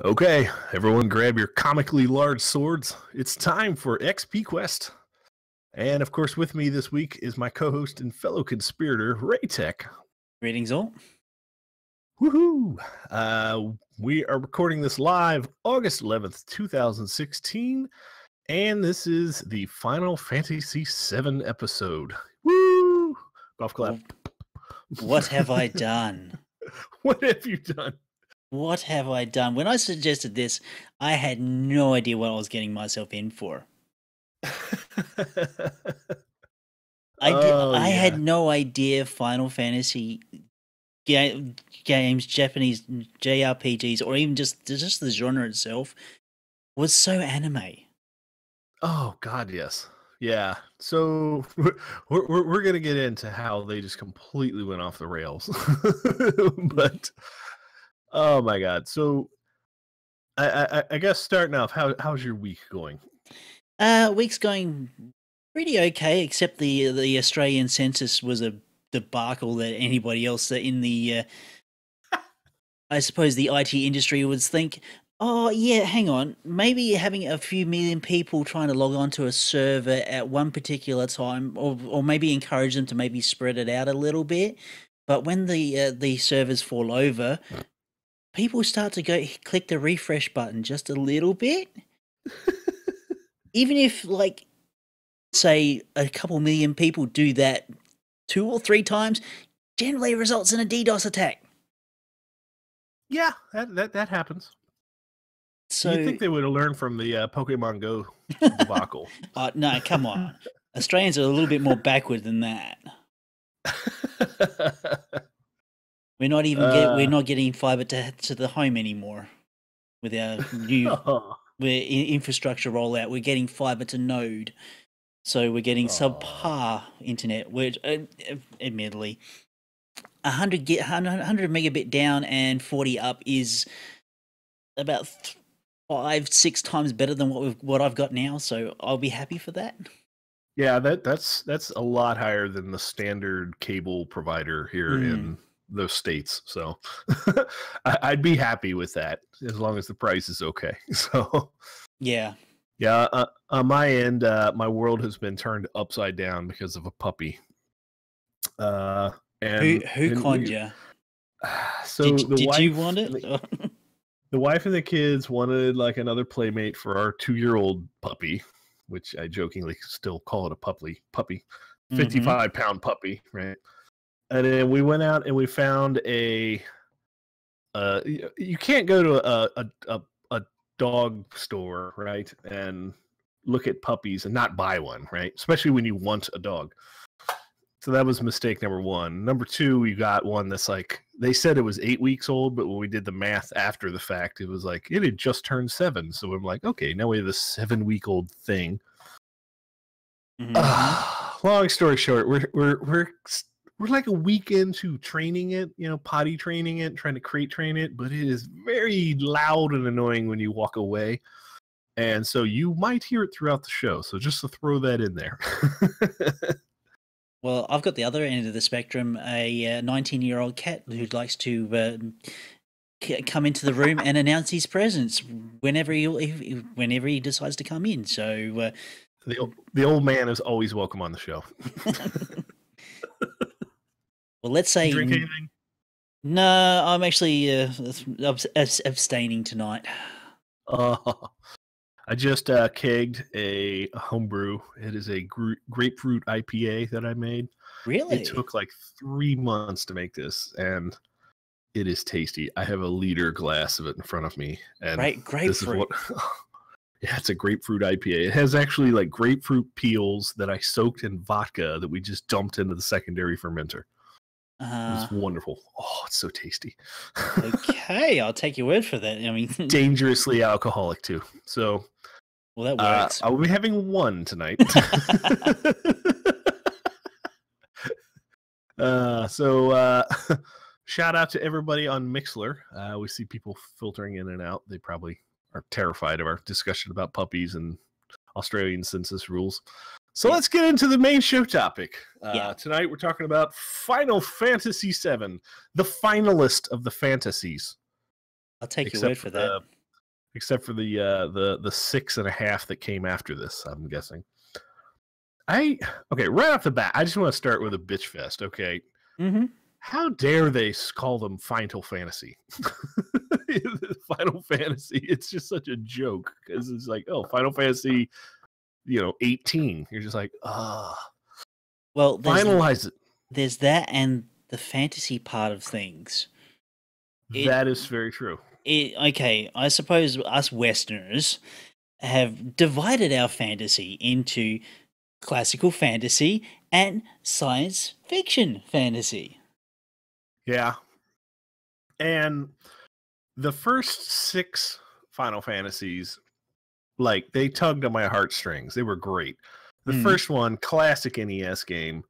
Okay, everyone grab your comically large swords. It's time for XPQuest. And of course, with me this week is my co-host and fellow conspirator, Raetac. Greetings all. Woohoo! We are recording this live August 11th, 2016. And this is the Final Fantasy VII episode. Woo! Golf clap. What have I done? What have you done? What have I done? When I suggested this, I had no idea what I was getting myself in for. I had no idea Final Fantasy games, Japanese JRPGs, or even just the genre itself was so anime. Oh God, yes. Yeah. So we're gonna get into how they just completely went off the rails. But oh my God. So I guess starting off, how's your week going? Week's going pretty okay, except the Australian census was a debacle that anybody else in the I suppose the IT industry would think, oh yeah, hang on, maybe having a few million people trying to log onto a server at one particular time, or maybe encourage them to maybe spread it out a little bit. But when the servers fall over, people start to click the refresh button just a little bit. Even if, like, say a couple million people do that 2 or 3 times, generally results in a DDoS attack. Yeah, that happens. So you think they would have learned from the Pokemon Go debacle? No, come on. Australians are a little bit more backward than that. We're not getting fiber to the home anymore with our new infrastructure rollout. We're getting fiber to node, so we're getting subpar internet. Which, admittedly, 100 megabit down and 40 up is about 5-6 times better than what I've got now. So I'll be happy for that. Yeah, that's a lot higher than the standard cable provider here in those states. So I'd be happy with that as long as the price is okay. So yeah. On my end, my world has been turned upside down because of a puppy. And who conned you? So did you want it? The wife and the kids wanted like another playmate for our 2-year-old puppy, which I jokingly still call it a puppy, 55-pound puppy, right? And then we went out and we found you can't go to a dog store, right, and look at puppies and not buy one, right? Especially when you want a dog. So that was mistake number 1. Number 2, we got one that's like, they said it was 8 weeks old, but when we did the math after the fact, it was like, it had just turned 7. So I'm like, okay, now we have a 7-week-old thing. Long story short, we're like a week into training it, potty training it, trying to crate train it, but it is very loud and annoying when you walk away. And so you might hear it throughout the show. So just to throw that in there. Well, I've got the other end of the spectrum, a 19-year-old cat who likes to come into the room and announce his presence whenever he decides to come in. So the old man is always welcome on the show. Well, let's say. You drink anything? No, I'm actually abstaining tonight. I just kegged a homebrew. It is a grapefruit IPA that I made. Really? It took like 3 months to make this, and it is tasty. I have a liter glass of it in front of me. And grapefruit. This is what, yeah, it's a grapefruit IPA. It has actually like grapefruit peels that I soaked in vodka that we just dumped into the secondary fermenter. It's wonderful. Oh, it's so tasty. Okay, I'll take your word for that. I mean, dangerously alcoholic too. So, well, that works. I will be having one tonight. Shout out to everybody on Mixler. We see people filtering in and out. They probably are terrified of our discussion about puppies and Australian census rules. So let's get into the main show topic. Tonight we're talking about Final Fantasy VII, the finalist of the fantasies. I'll take your word for that. except for the 6.5 that came after this. I'm guessing. Okay, right off the bat, I just want to start with a bitch fest. Okay, how dare they call them Final Fantasy? Final Fantasy. It's just such a joke because it's like, oh, Final Fantasy, 18. You're just like, well, finalize it. There's that and the fantasy part of things. That is very true. Okay, I suppose us Westerners have divided our fantasy into classical fantasy and science fiction fantasy. Yeah. And the first 6 Final Fantasies, like, they tugged on my heartstrings. They were great. The first one, classic NES game.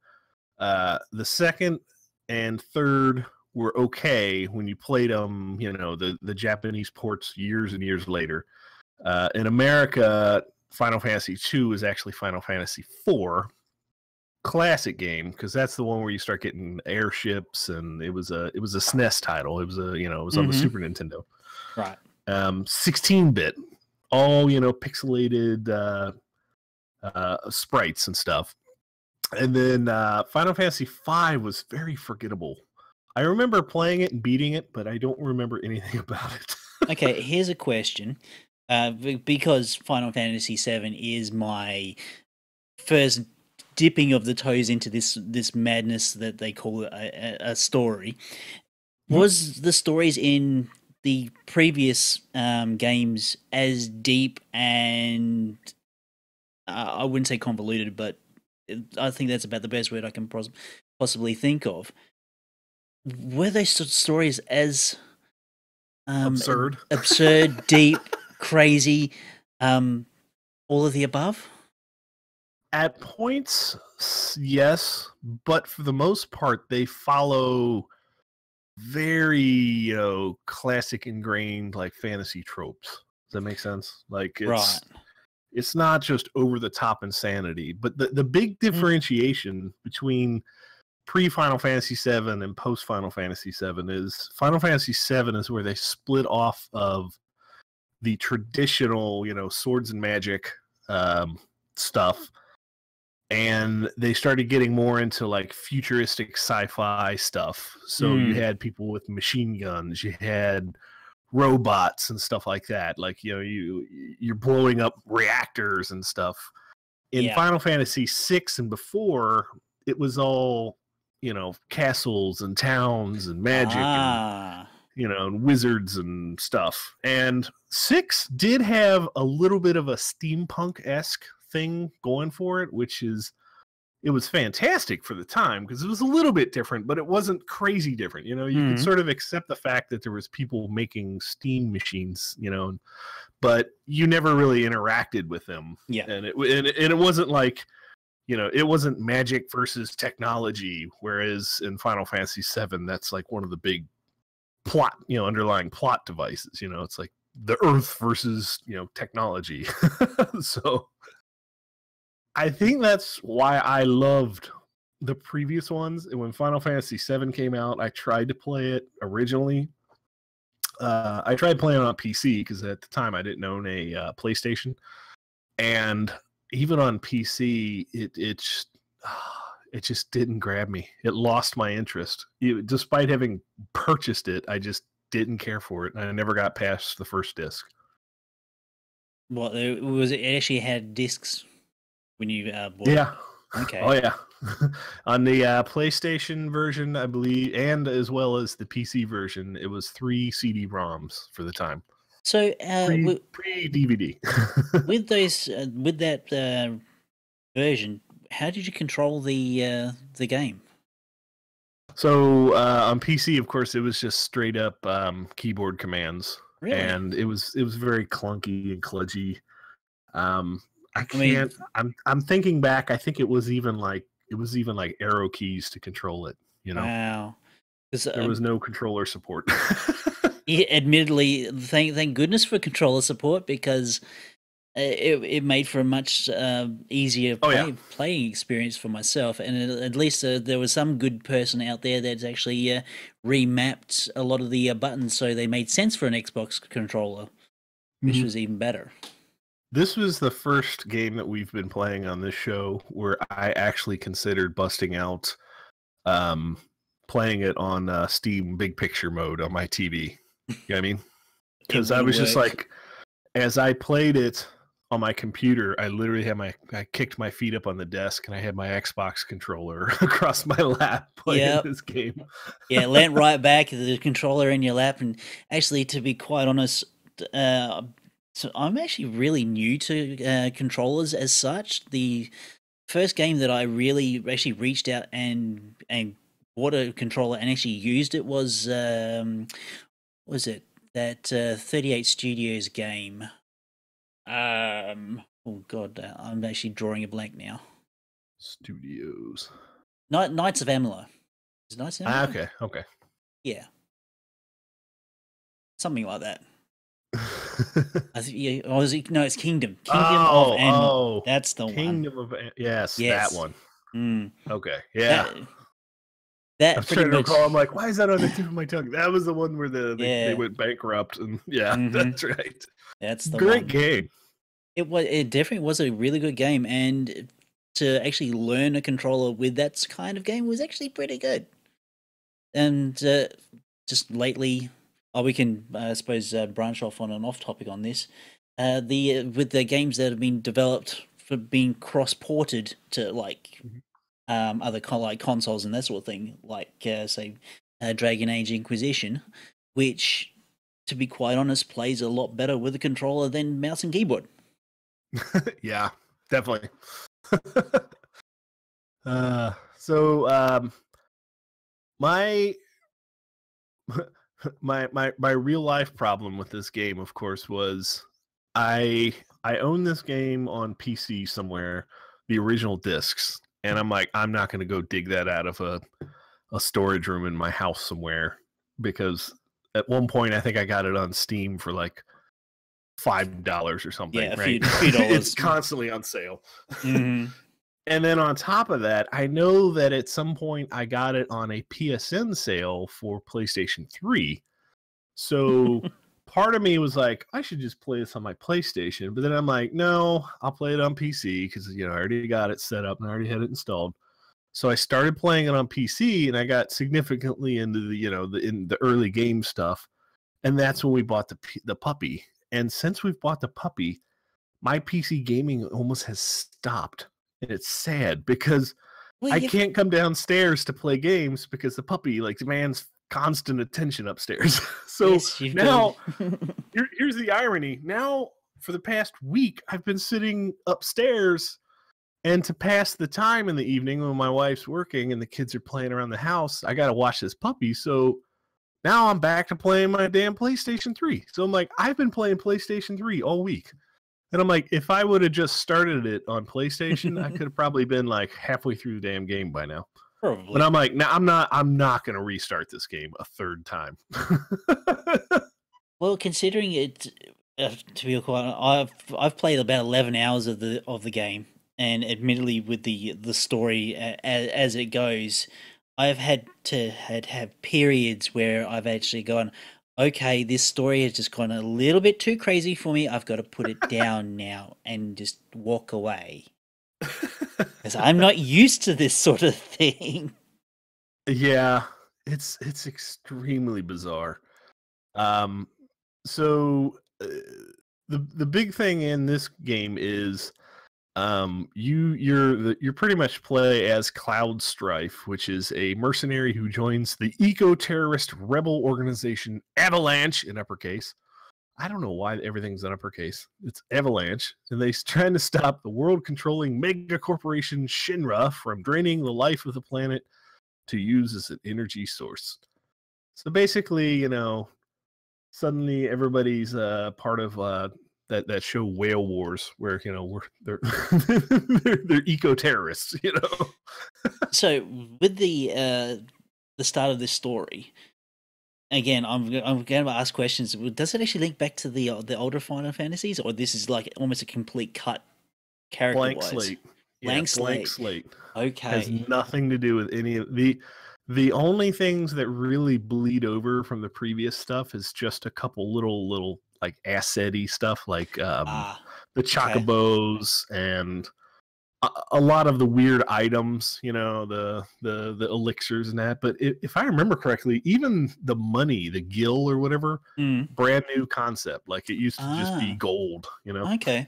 The second and third were okay when you played them, the Japanese ports years and years later. In America, Final Fantasy 2 is actually Final Fantasy 4. Classic game, because that's the one where you start getting airships, and it was a SNES title. It was it was on the Super Nintendo. Right. 16-bit, all pixelated sprites and stuff. And then Final Fantasy 5 was very forgettable. I remember playing it and beating it, but I don't remember anything about it. Okay, here's a question. Because Final Fantasy 7 is my first dipping of the toes into this madness that they call a story. Was the stories in the previous games as deep and I wouldn't say convoluted, but I think that's about the best word I can possibly think of. Were those stories as absurd, deep, crazy, all of the above? At points, yes, but for the most part, they follow very, classic ingrained like fantasy tropes. Does that make sense? Like, it's not just over the top insanity, but the big differentiation between pre-Final Fantasy VII and post-Final Fantasy VII is Final Fantasy VII is where they split off of the traditional, swords and magic stuff, and they started getting more into like futuristic sci-fi stuff. So you had people with machine guns, you had robots and stuff like that. Like, you're blowing up reactors and stuff. In Final Fantasy VI and before, it was all, castles and towns and magic and and wizards and stuff. And 6 did have a little bit of a steampunk-esque thing going for it, it was fantastic for the time because it was a little bit different, but it wasn't crazy different. You could sort of accept the fact that there was people making steam machines, but you never really interacted with them. Yeah. And it wasn't like, it wasn't magic versus technology, whereas in Final Fantasy VII, that's like one of the big plot, underlying plot devices. It's like the Earth versus, technology. So I think that's why I loved the previous ones. And when Final Fantasy VII came out, I tried to play it originally. I tried playing it on PC because at the time I didn't own a PlayStation. And even on PC, it just didn't grab me. It lost my interest. Despite having purchased it, I just didn't care for it. And I never got past the first disc. Well, it actually had discs when you bought it? Okay. Oh, yeah. On the PlayStation version, I believe, and as well as the PC version, it was 3 CD-ROMs for the time. So pre-DVD. with that version, how did you control the game? So on PC, of course, it was just straight up keyboard commands. Really? And it was very clunky and kludgy. I'm thinking back. I think it was even like arrow keys to control it. Wow. There was no controller support. Yeah, admittedly, thank goodness for controller support because it made for a much easier playing experience for myself. And at least there was some good person out there that's actually remapped a lot of the buttons so they made sense for an Xbox controller. which was even better. This was the first game that we've been playing on this show where I actually considered busting out playing it on Steam Big Picture mode on my TV. You know what I mean? Because I was just like, as I played it on my computer, I literally had I kicked my feet up on the desk and I had my Xbox controller across my lap playing this game. Yeah, leant right back, the controller in your lap. And actually, to be quite honest, so I'm actually really new to controllers as such. The first game that I really actually reached out and bought a controller and actually used it was it that 38 Studios game? Oh god, I'm actually drawing a blank now. Studios. Knights of Amalur. Is it Knights of Amalur? Okay. Yeah, something like that. I think it's Kingdom of Amalur. Oh, that's the Kingdom one. Yes, that one. Okay, yeah. That I'm trying to recall. I'm like, why is that on the tip of my tongue? That was the one where they went bankrupt, and that's right. That's the great game. It definitely was a really good game, and to actually learn a controller with that kind of game was actually pretty good. And just lately, we can I suppose branch off on an off topic on this. With the games that have been developed for being cross ported to like other consoles and that sort of thing, like say Dragon Age Inquisition, which, to be quite honest, plays a lot better with a controller than mouse and keyboard. Yeah, definitely. So my real life problem with this game, of course, was I own this game on PC somewhere, the original discs, and I'm like, I'm not going to go dig that out of a storage room in my house somewhere, because at one point I think I got it on Steam for like $5 or something. Yeah, right? a few dollars. It's constantly on sale. And then on top of that, I know that at some point I got it on a PSN sale for PlayStation 3. So part of me was like, I should just play this on my PlayStation. But then I'm like, no, I'll play it on PC because, I already got it set up and I already had it installed. So I started playing it on PC, and I got significantly into in the early game stuff. And that's when we bought the puppy. And since we've bought the puppy, my PC gaming almost has stopped. And it's sad because I can't come downstairs to play games because the puppy demands constant attention upstairs. So now, here's the irony. Now, for the past week, I've been sitting upstairs, and to pass the time in the evening when my wife's working and the kids are playing around the house, I got to watch this puppy. So now I'm back to playing my damn PlayStation 3. So I'm like, I've been playing PlayStation 3 all week. And I'm like, if I would have just started it on PlayStation, I could have probably been like halfway through the damn game by now. Probably. But I'm like, no, I'm not going to restart this game a third time. Well, considering it, to be quite, I've played about 11 hours of the game, and admittedly, with the story as it goes, I've had to have periods where I've actually gone, okay, this story has just gone a little bit too crazy for me. I've got to put it down now and just walk away. Because I'm not used to this sort of thing. Yeah, it's extremely bizarre. So the big thing in this game is you're pretty much play as Cloud Strife, which is a mercenary who joins the eco-terrorist rebel organization Avalanche, in uppercase. I don't know why everything's in uppercase. It's Avalanche, and they're trying to stop the world-controlling mega corporation Shinra from draining the life of the planet to use as an energy source. So basically, suddenly everybody's part of that show Whale Wars, where they're they're eco-terrorists. So with the start of this story, again, I'm going to ask questions. Does it actually link back to the older Final Fantasies, or this is like almost a complete cut character-wise? Blank slate. Blank slate. Okay. Has nothing to do with any of the only things that really bleed over from the previous stuff is just a couple little like asset-y stuff, like the okay. chocobos and a lot of the weird items, you know, the elixirs and that. But if I remember correctly, even the money, the gil or whatever, brand new concept. Like it used to just be gold, you know. Okay.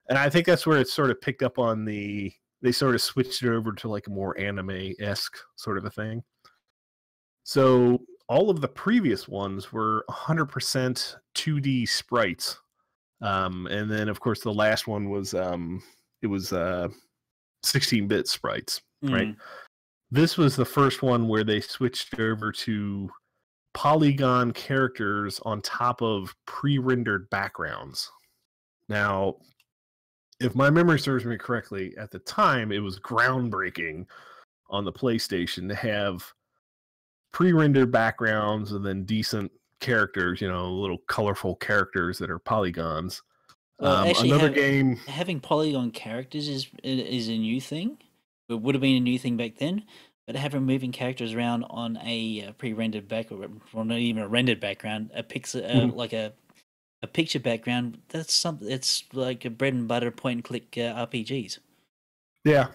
And I think that's where it sort of picked up on they sort of switched it over to like a more anime-esque sort of a thing. So all of the previous ones were 100% 2D sprites. And then of course the last one was it was 16-bit sprites, right? This was the first one where they switched over to polygon characters on top of pre-rendered backgrounds. Now, if my memory serves me correctly, at the time it was groundbreaking on the PlayStation to have pre-rendered backgrounds and then decent characters, you know, little colorful characters that are polygons. Well, actually, another game having polygon characters is a new thing. It would have been a new thing back then, but having moving characters around on a pre-rendered background, or not even a rendered background, a pixel like a picture background, that's something. It's like a bread and butter point and click RPGs. Yeah.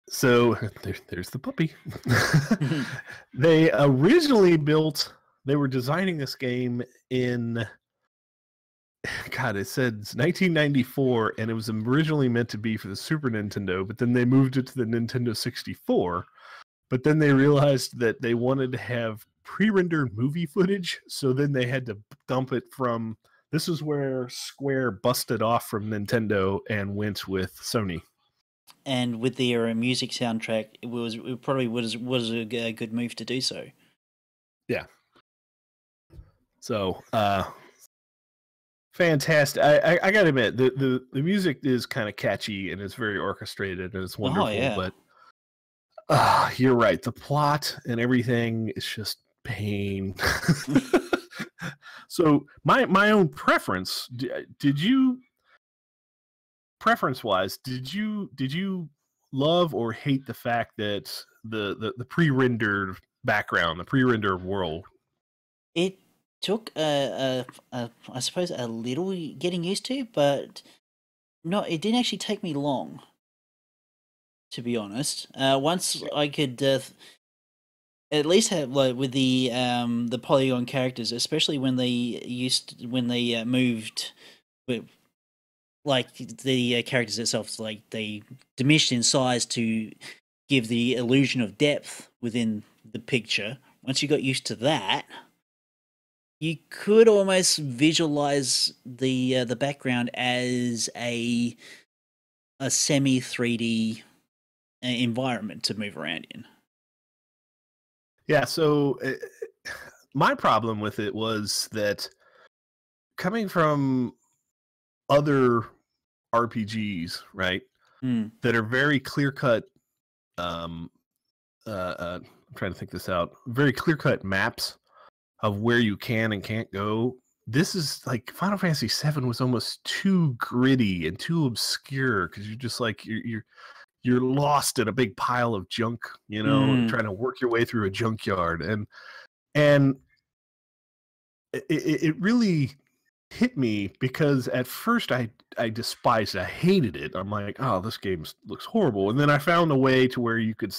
So there's the puppy. They originally they were designing this game in, God, it said 1994, and it was originally meant to be for the Super Nintendo, but then they moved it to the Nintendo 64. But then they realized that they wanted to have pre-rendered movie footage, so then they had to dump it from. This is where Square busted off from Nintendo and went with Sony. And with their music soundtrack, it probably was a good move to do so. Yeah. So, fantastic. I gotta admit, the music is kind of catchy and it's very orchestrated and it's wonderful. Oh, yeah. But you're right. The plot and everything is just pain. So my own preference. Did you? Preference-wise, did you love or hate the fact that the pre-rendered background, the pre-rendered world? It took I suppose a little getting used to, but it didn't actually take me long, to be honest. Once I could at least have, like, with the polygon characters, especially when they moved with, like, the characters itself, like, they diminished in size to give the illusion of depth within the picture. Once you got used to that, you could almost visualize the background as a semi 3D environment to move around in. Yeah, so my problem with it was that coming from other RPGs, right, that are very clear-cut, I'm trying to think this out, very clear-cut maps of where you can and can't go. This is like Final Fantasy VII was almost too gritty and too obscure because you're just like you're lost in a big pile of junk, you know, trying to work your way through a junkyard, and it really hit me because at first I despised it. I hated it. I'm like, oh, this game looks horrible. And then I found a way to where you could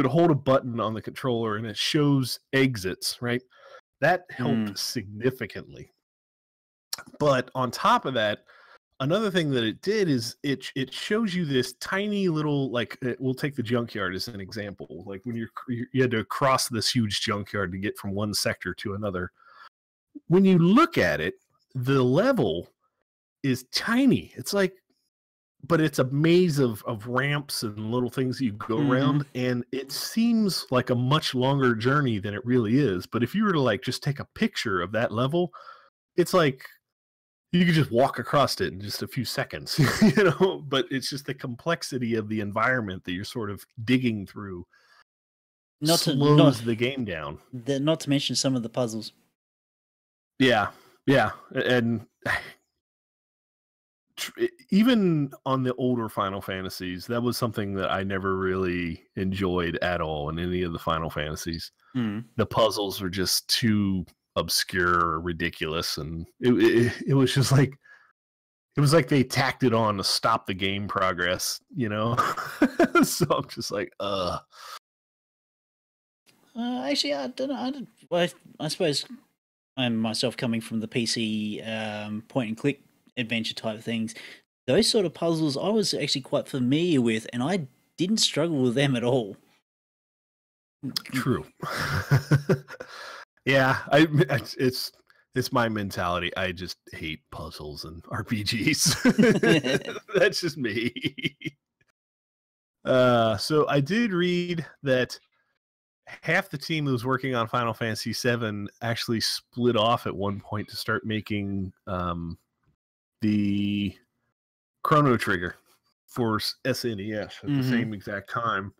hold a button on the controller and it shows exits, right? That helped significantly. But on top of that, another thing that it did is it shows you this tiny little, like, we'll take the junkyard as an example. Like when you had to cross this huge junkyard to get from one sector to another. When you look at it, the level is tiny. It's like, but it's a maze of ramps and little things that you go around, and it seems like a much longer journey than it really is. But if you were to, like, just take a picture of that level, it's like you could just walk across it in just a few seconds, you know. But it's just the complexity of the environment that you're sort of digging through slows the game down. Not to mention some of the puzzles. Yeah, and even on the older Final Fantasies, that was something that I never really enjoyed at all in any of the Final Fantasies. The puzzles were just too obscure or ridiculous, and it was just like it was like they tacked it on to stop the game progress, you know. So I'm just like, Actually, I don't know. I suppose I'm myself coming from the PC point and click adventure type things. Those sort of puzzles I was actually quite familiar with, and I didn't struggle with them at all. True. Yeah, it's my mentality. I just hate puzzles and RPGs. That's just me. So I did read that half the team that was working on Final Fantasy VII actually split off at one point to start making the Chrono Trigger for SNES at the same exact time,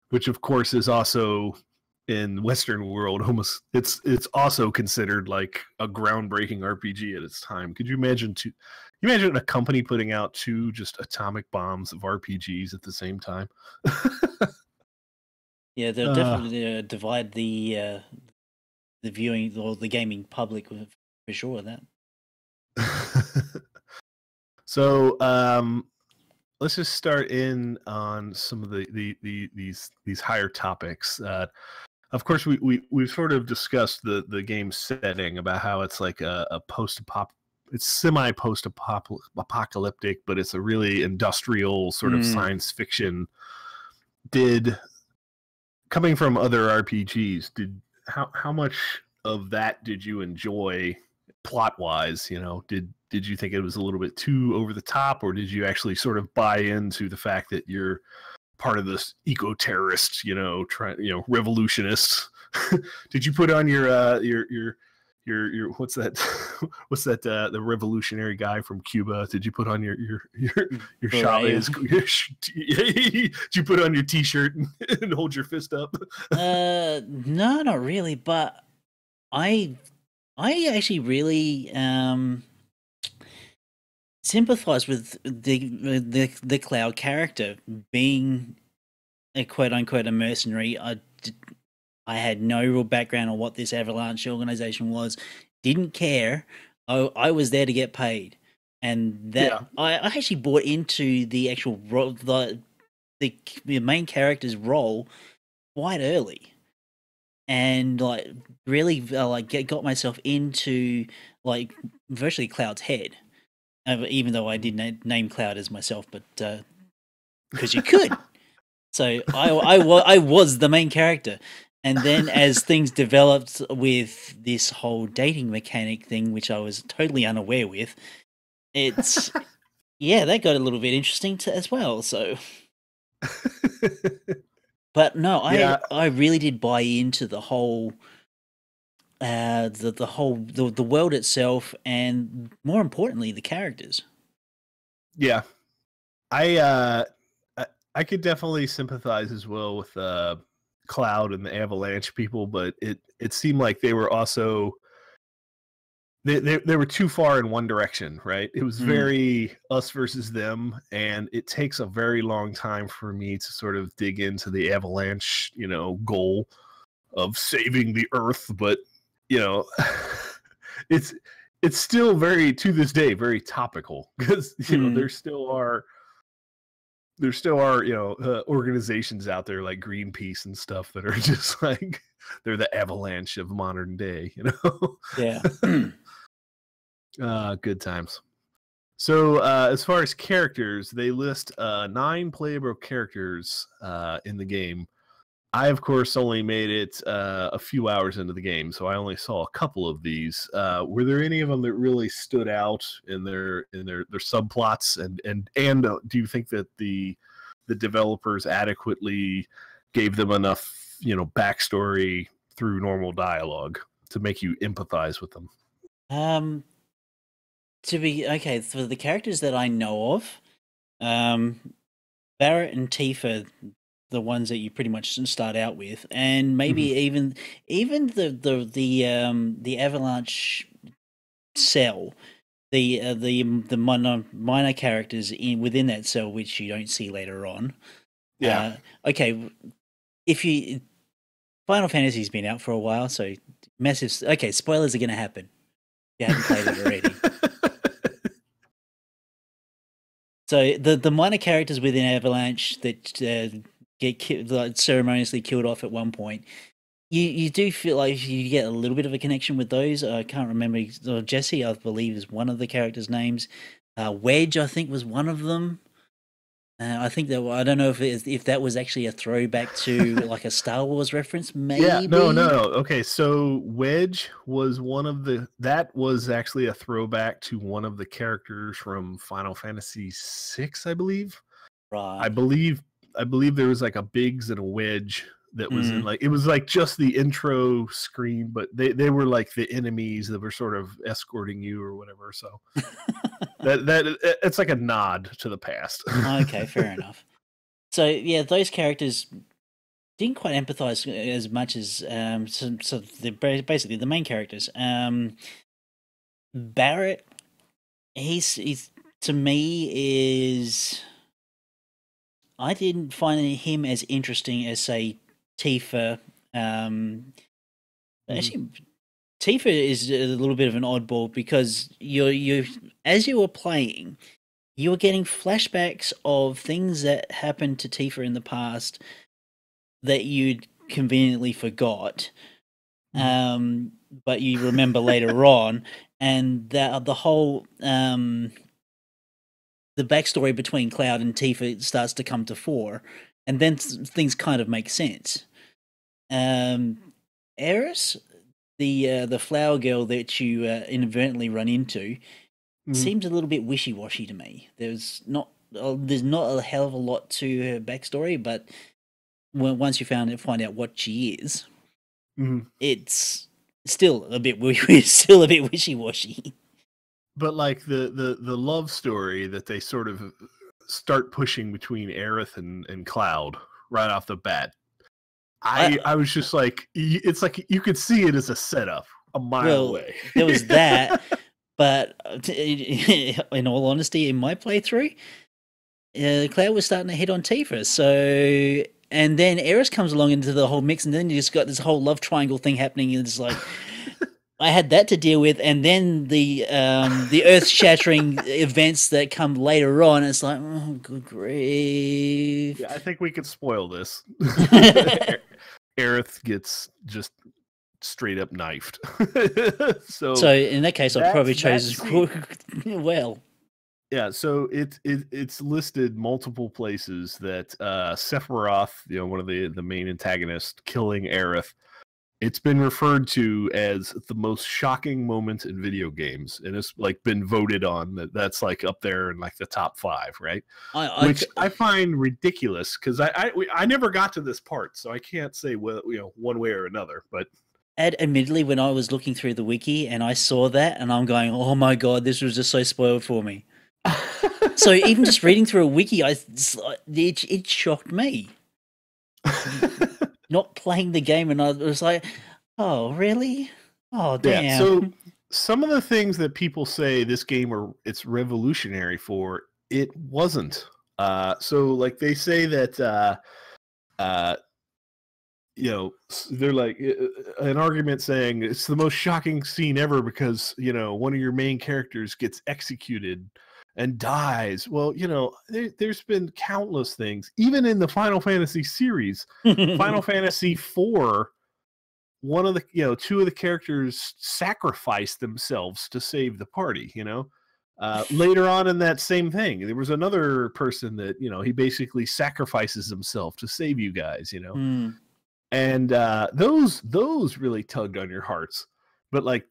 which of course is also in Western world almost it's also considered like a groundbreaking RPG at its time. Could you imagine a company putting out two just atomic bombs of RPGs at the same time? Yeah, they'll definitely divide the viewing or the gaming public for sure. That. So let's just start in on some of these higher topics. Of course, we've sort of discussed the game setting about how it's like a it's semi post apocalyptic, but it's a really industrial sort of science fiction. Coming from other RPGs, how much of that did you enjoy plot wise? You know, did you think it was a little bit too over the top, or did you actually sort of buy into the fact that you're part of this eco-terrorist, revolutionists? Did you put on your what's that the revolutionary guy from Cuba? Did you put on your Chavez? Did you put on your t-shirt and hold your fist up? No, not really, but I actually really sympathize with the Cloud character being a quote unquote a mercenary. I had no real background on what this Avalanche organization was. Didn't care. I was there to get paid, and that I actually bought into the actual role, the main character's role quite early, and like really got myself into like virtually Cloud's head. Even though I didn't name Cloud as myself, but because you could. So I was the main character. And then as things developed with this whole dating mechanic thing, which I was totally unaware with, that got a little bit interesting as well. So, but no, I really did buy into the whole the world itself, and more importantly, the characters. Yeah, I could definitely sympathize as well with Cloud and the Avalanche people, but it seemed like they were also they were too far in one direction, right? It was very us versus them, and it takes a very long time for me to sort of dig into the Avalanche, goal of saving the Earth, but it's still very, to this day, very topical, because there still are organizations out there like Greenpeace and stuff that are just like they're the Avalanche of modern day, Yeah. Good times. So as far as characters, they list 9 playable characters in the game. I, of course, only made it a few hours into the game, so I only saw a couple of these. Were there any of them that really stood out in their subplots? And do you think that the developers adequately gave them enough, backstory through normal dialogue to make you empathize with them? For the characters that I know of, Barrett and Tifa, the ones that you pretty much start out with, and maybe even the Avalanche cell, the minor characters within that cell, which you don't see later on. Yeah. If you Final Fantasy's been out for a while, so massive. Okay, spoilers are going to happen. If you haven't played it already. So the minor characters within Avalanche that get like, ceremoniously killed off at one point, you do feel like you get a little bit of a connection with those. I can't remember. Jesse, I believe, is one of the characters' names. Wedge, I think, was one of them. I think that I don't know if that was actually a throwback to like a Star Wars reference. Maybe. Yeah, no. Okay, so Wedge was that was actually a throwback to one of the characters from Final Fantasy VI, I believe. Right. I believe there was like a Biggs and a Wedge that was in like, it was like just the intro screen, but they were like the enemies that were sort of escorting you or whatever. So that it's like a nod to the past. Okay, fair enough. So yeah, those characters didn't quite empathize as much as so they're basically the main characters. Barrett, he's to me is, I didn't find him as interesting as say Tifa. Actually, Tifa is a little bit of an oddball because you as you were playing, you were getting flashbacks of things that happened to Tifa in the past that you'd conveniently forgot, but you remember later on, and the whole the backstory between Cloud and Tifa starts to come to fore, and then things kind of make sense. Eris, the flower girl that you inadvertently run into, seems a little bit wishy-washy to me. There's not a hell of a lot to her backstory, but once you find out what she is, it's still a bit wishy-washy. But like the love story that they sort of start pushing between Aerith and Cloud right off the bat, I was just like, it's like you could see it as a setup a mile away. There was that, but in all honesty, in my playthrough, Cloud was starting to hit on Tifa, so. And then Eris comes along into the whole mix, and then you just got this whole love triangle thing happening. And it's like, I had that to deal with, and then the earth-shattering events that come later on. It's like, oh, good grief! Yeah, I think we could spoil this. Aerith gets just straight up knifed. So in that case, I probably chose well. Yeah, so it's listed multiple places that Sephiroth, one of the main antagonists, killing Aerith. It's been referred to as the most shocking moment in video games, and it's like been voted on that's like up there in like the top 5, right? Which I find ridiculous because I never got to this part, so I can't say one way or another. But admittedly, when I was looking through the wiki and I saw that, and I'm going, oh my god, this was just so spoiled for me. So even just reading through a wiki, it shocked me. Not playing the game, and I was like, "Oh, really? Oh, damn!" Yeah, so some of the things that people say this game it's revolutionary for, it wasn't. So like they say that, they're like an argument saying it's the most shocking scene ever because one of your main characters gets executed and dies. Well, there's been countless things, even in the Final Fantasy series. Final Fantasy IV, one of the two of the characters sacrificed themselves to save the party. Later on in that same thing, there was another person that he basically sacrifices himself to save you guys. And those really tugged on your hearts. But like,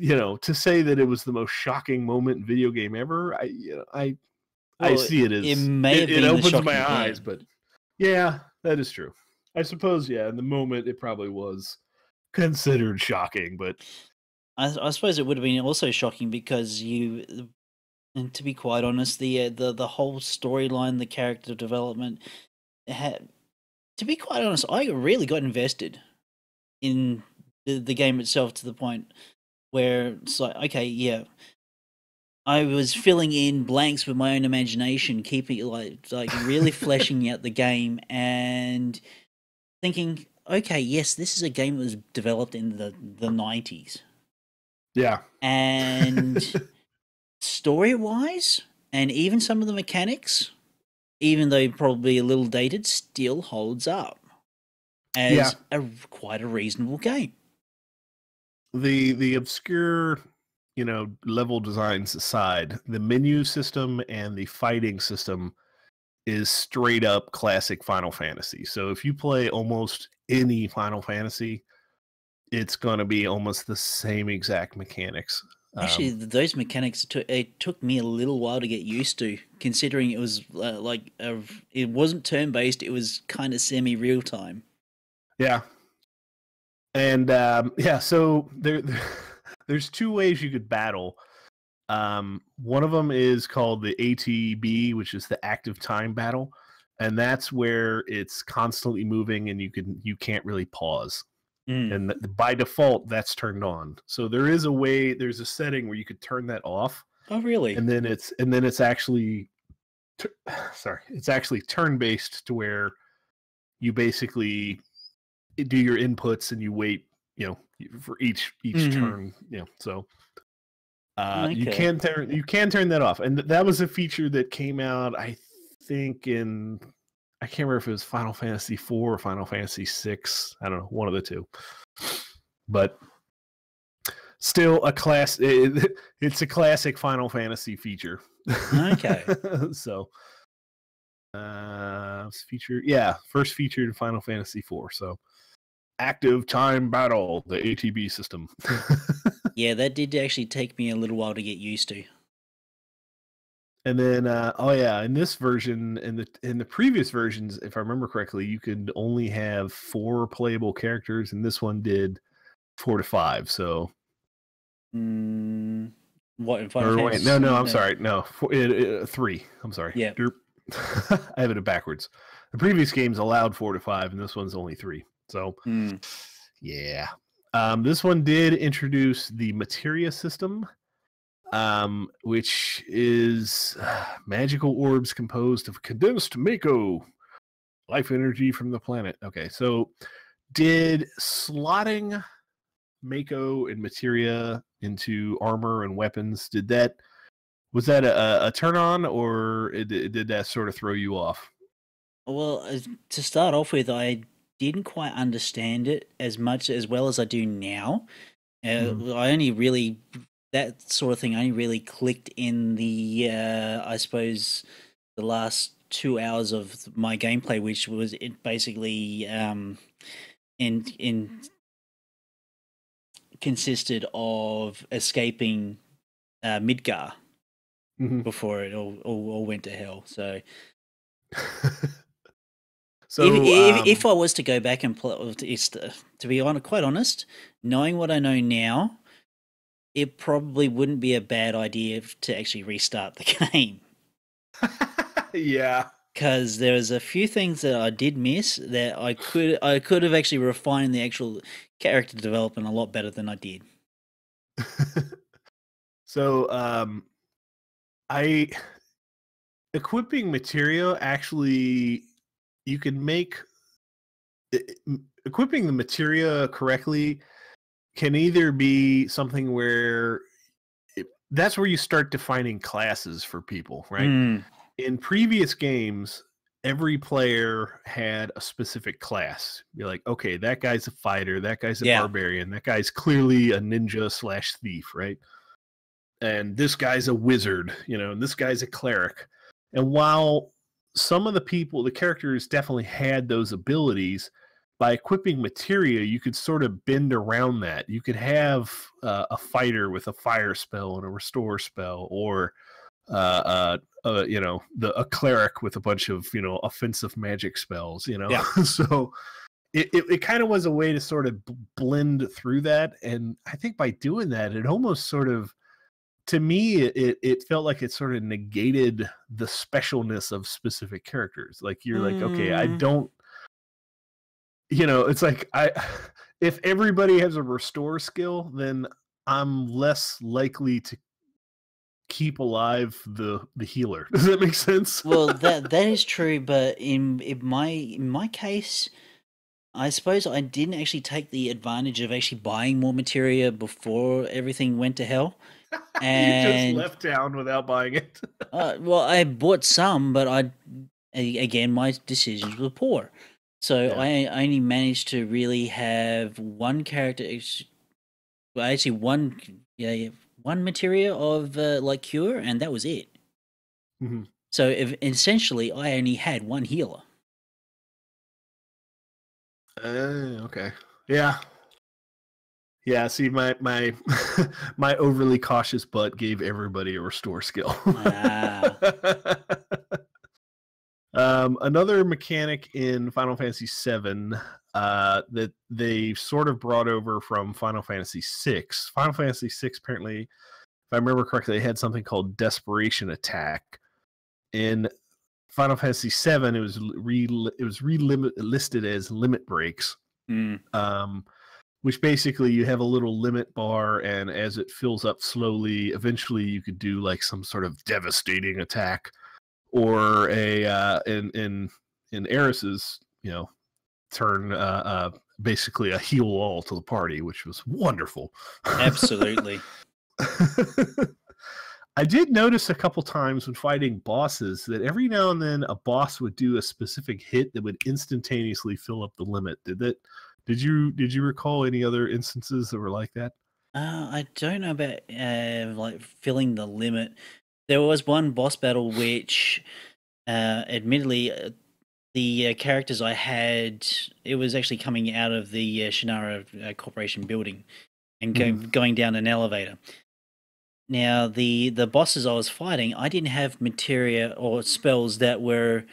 to say that it was the most shocking moment in video game ever, I see it as it opens my eyes. But yeah, that is true. I suppose in the moment it probably was considered shocking, but I suppose it would have been also shocking because and to be quite honest, the whole storyline, the character development had. To be quite honest, I really got invested in the game itself to the point where it's like, okay, yeah, I was filling in blanks with my own imagination, keeping like really fleshing out the game and thinking, okay, yes, this is a game that was developed in the 90s. Yeah. And story-wise, and even some of the mechanics, even though probably a little dated, still holds up as quite a reasonable game. The obscure, level designs aside, the menu system and the fighting system is straight up classic Final Fantasy. So if you play almost any Final Fantasy, it's going to be almost the same exact mechanics. Actually, those mechanics, it took me a little while to get used to, considering it was it wasn't turn-based, it was kind of semi-real time. Yeah. And so there's two ways you could battle. One of them is called the ATB, which is the active time battle, and that's where it's constantly moving and you can't really pause. And by default, that's turned on. So there's a setting where you could turn that off. Oh, really? And then it's actually, it's actually turn-based to where you basically do your inputs and you wait, for each turn, so okay. you can turn that off. And that was a feature that came out, I think, I can't remember if it was Final Fantasy IV or Final Fantasy VI. I don't know, one of the two. But still it's a classic Final Fantasy feature. Okay. So first featured in Final Fantasy IV. So active time battle, the ATB system. Yeah, that did actually take me a little while to get used to. And then, in this version, in the previous versions, if I remember correctly, you could only have 4 playable characters, and this one did 4 to 5. So, what in Final Fantasy? I'm sorry, 3. I'm sorry. Yeah, I have it backwards. The previous games allowed 4 to 5, and this one's only 3. So, yeah. This one did introduce the materia system, which is magical orbs composed of condensed Mako, life energy from the planet. Okay, so did slotting Mako and materia into armor and weapons, was that a turn on, or did that sort of throw you off? Well, to start off with, I didn't quite understand it as well as I do now. I only really, that sort of thing only really clicked in the, I suppose, the last 2 hours of my gameplay, which was it basically consisted of escaping Midgar before it all went to hell. So, if I was to go back and play, to be quite honest, knowing what I know now, it probably wouldn't be a bad idea to actually restart the game. Yeah, because there was a few things that I did miss that I could have actually refined the actual character development a lot better than I did. So, equipping materia, actually, you can make equipping the materia correctly can either be something where that's where you start defining classes for people, right? In previous games, every player had a specific class. You're like, okay, that guy's a fighter, that guy's a barbarian, that guy's clearly a ninja/thief, right? And this guy's a wizard, and this guy's a cleric. And while some of the characters definitely had those abilities, by equipping materia, you could sort of bend around that. You could have a fighter with a fire spell and a restore spell, or a cleric with a bunch of offensive magic spells. So it kind of was a way to sort of blend through that. And I think by doing that, it almost sort of, to me, it felt like it sort of negated the specialness of specific characters. Like you're like, okay, I don't, it's like if everybody has a restore skill, then I'm less likely to keep alive the healer. Does that make sense? Well, that is true, but in my case, I suppose I didn't actually take the advantage of actually buying more materia before everything went to hell. You just And left town without buying it. well, I bought some, but again, my decisions were poor. So Yeah. I only managed to really have one character, well, actually one materia of like cure, and that was it. Mm-hmm. So essentially, I only had one healer. Okay. Yeah. Yeah. See, my my overly cautious butt gave everybody a restore skill. Ah, Another mechanic in Final Fantasy VII that they sort of brought over from Final Fantasy VI. Final Fantasy VI, apparently, if I remember correctly, they had something called Desperation Attack. In Final Fantasy VII, it was listed as limit breaks, which basically you have a little limit bar, and as it fills up slowly, eventually you could do like some sort of devastating attack, or a in Eris's turn, basically a heal all to the party, which was wonderful. absolutely. I did notice a couple times when fighting bosses that every now and then a boss would do a specific hit that would instantaneously fill up the limit. Did you recall any other instances that were like that? I don't know about like filling the limit. There was one boss battle which, admittedly, the characters I had, it was actually coming out of the Shannara Corporation building and going down an elevator. Now, the bosses I was fighting, I didn't have materia or spells that were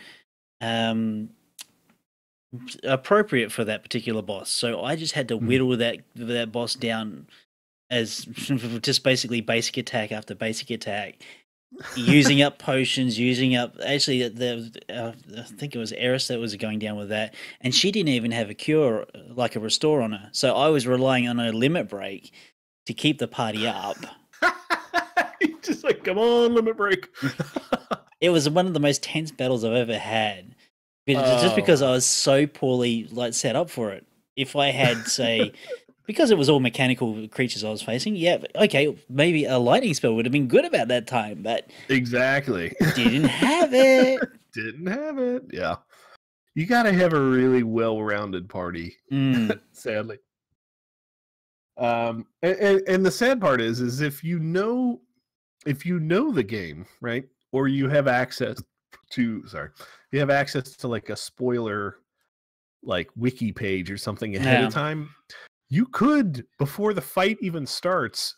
appropriate for that particular boss, so I just had to whittle that boss down as just basically basic attack after basic attack, using up potions, using up actually I think it was Eris that was going down with that, and she didn't even have a cure like a restore on her, so I was relying on a limit break to keep the party up. Just like, come on, limit break. It was one of the most tense battles I've ever had, just because I was so poorly like set up for it. If I had, say, because it was all mechanical creatures I was facing, yeah, okay, maybe a lightning spell would have been good about that time, but exactly, didn't have it. Didn't have it. Yeah, you got to have a really well-rounded party. Sadly, and the sad part is if you know the game, right, or you have access to like a spoiler like wiki page or something ahead of time, you could, before the fight even starts,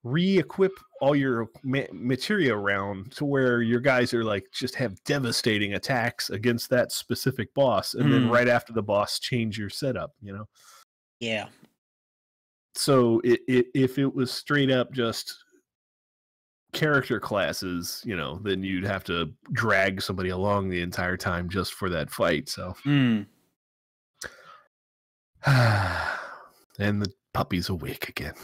re-equip all your materia around to where your guys are like just have devastating attacks against that specific boss, and then right after the boss change your setup, Yeah. So if it was straight up just character classes, then you'd have to drag somebody along the entire time just for that fight. So and the puppy's awake again.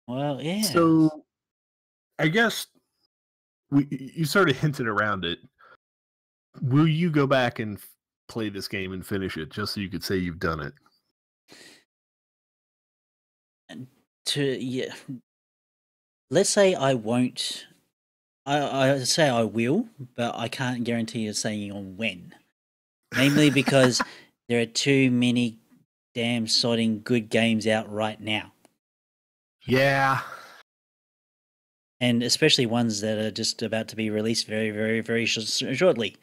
Well, yeah. So I guess you sort of hinted around it. Will you go back and play this game and finish it just so you could say you've done it? Yeah. Let's say I won't. I say I will, but I can't guarantee you saying on when. Namely because there are too many damn sodding good games out right now. Yeah. And especially ones that are just about to be released very, very, very shortly.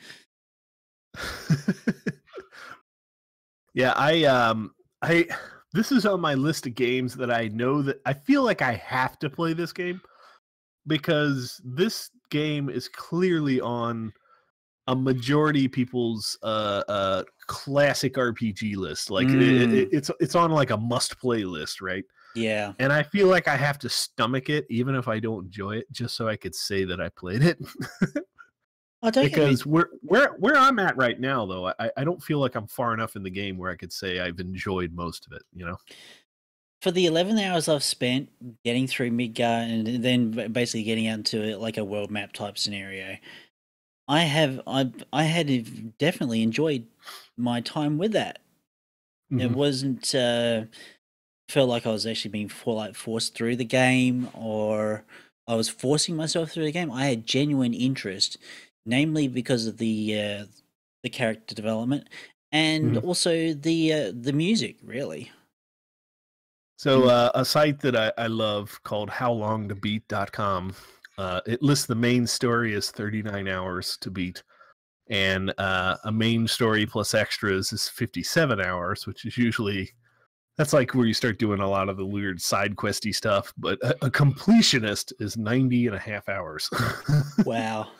Yeah, I this is on my list of games that I know that I feel like I have to play this game, because this game is clearly on a majority of people's classic RPG list. Like it's on like a must play list, right? Yeah. And I feel like I have to stomach it even if I don't enjoy it, just so I could say that I played it. Because where I'm at right now, though, I don't feel like I'm far enough in the game where I could say I've enjoyed most of it, For the 11 hours I've spent getting through Midgar and then basically getting out into like a world map type scenario, I had definitely enjoyed my time with that. It Mhm. wasn't felt like I was actually being forced through the game, or I was forcing myself through the game. I had genuine interest, namely because of the character development and Mhm. also the music, really. So And a site that I love called howlongtobeat.com, it lists the main story as 39 hours to beat, and a main story plus extras is 57 hours, which is usually that's like where you start doing a lot of the weird side questy stuff. But a completionist is 90 and a half hours. wow,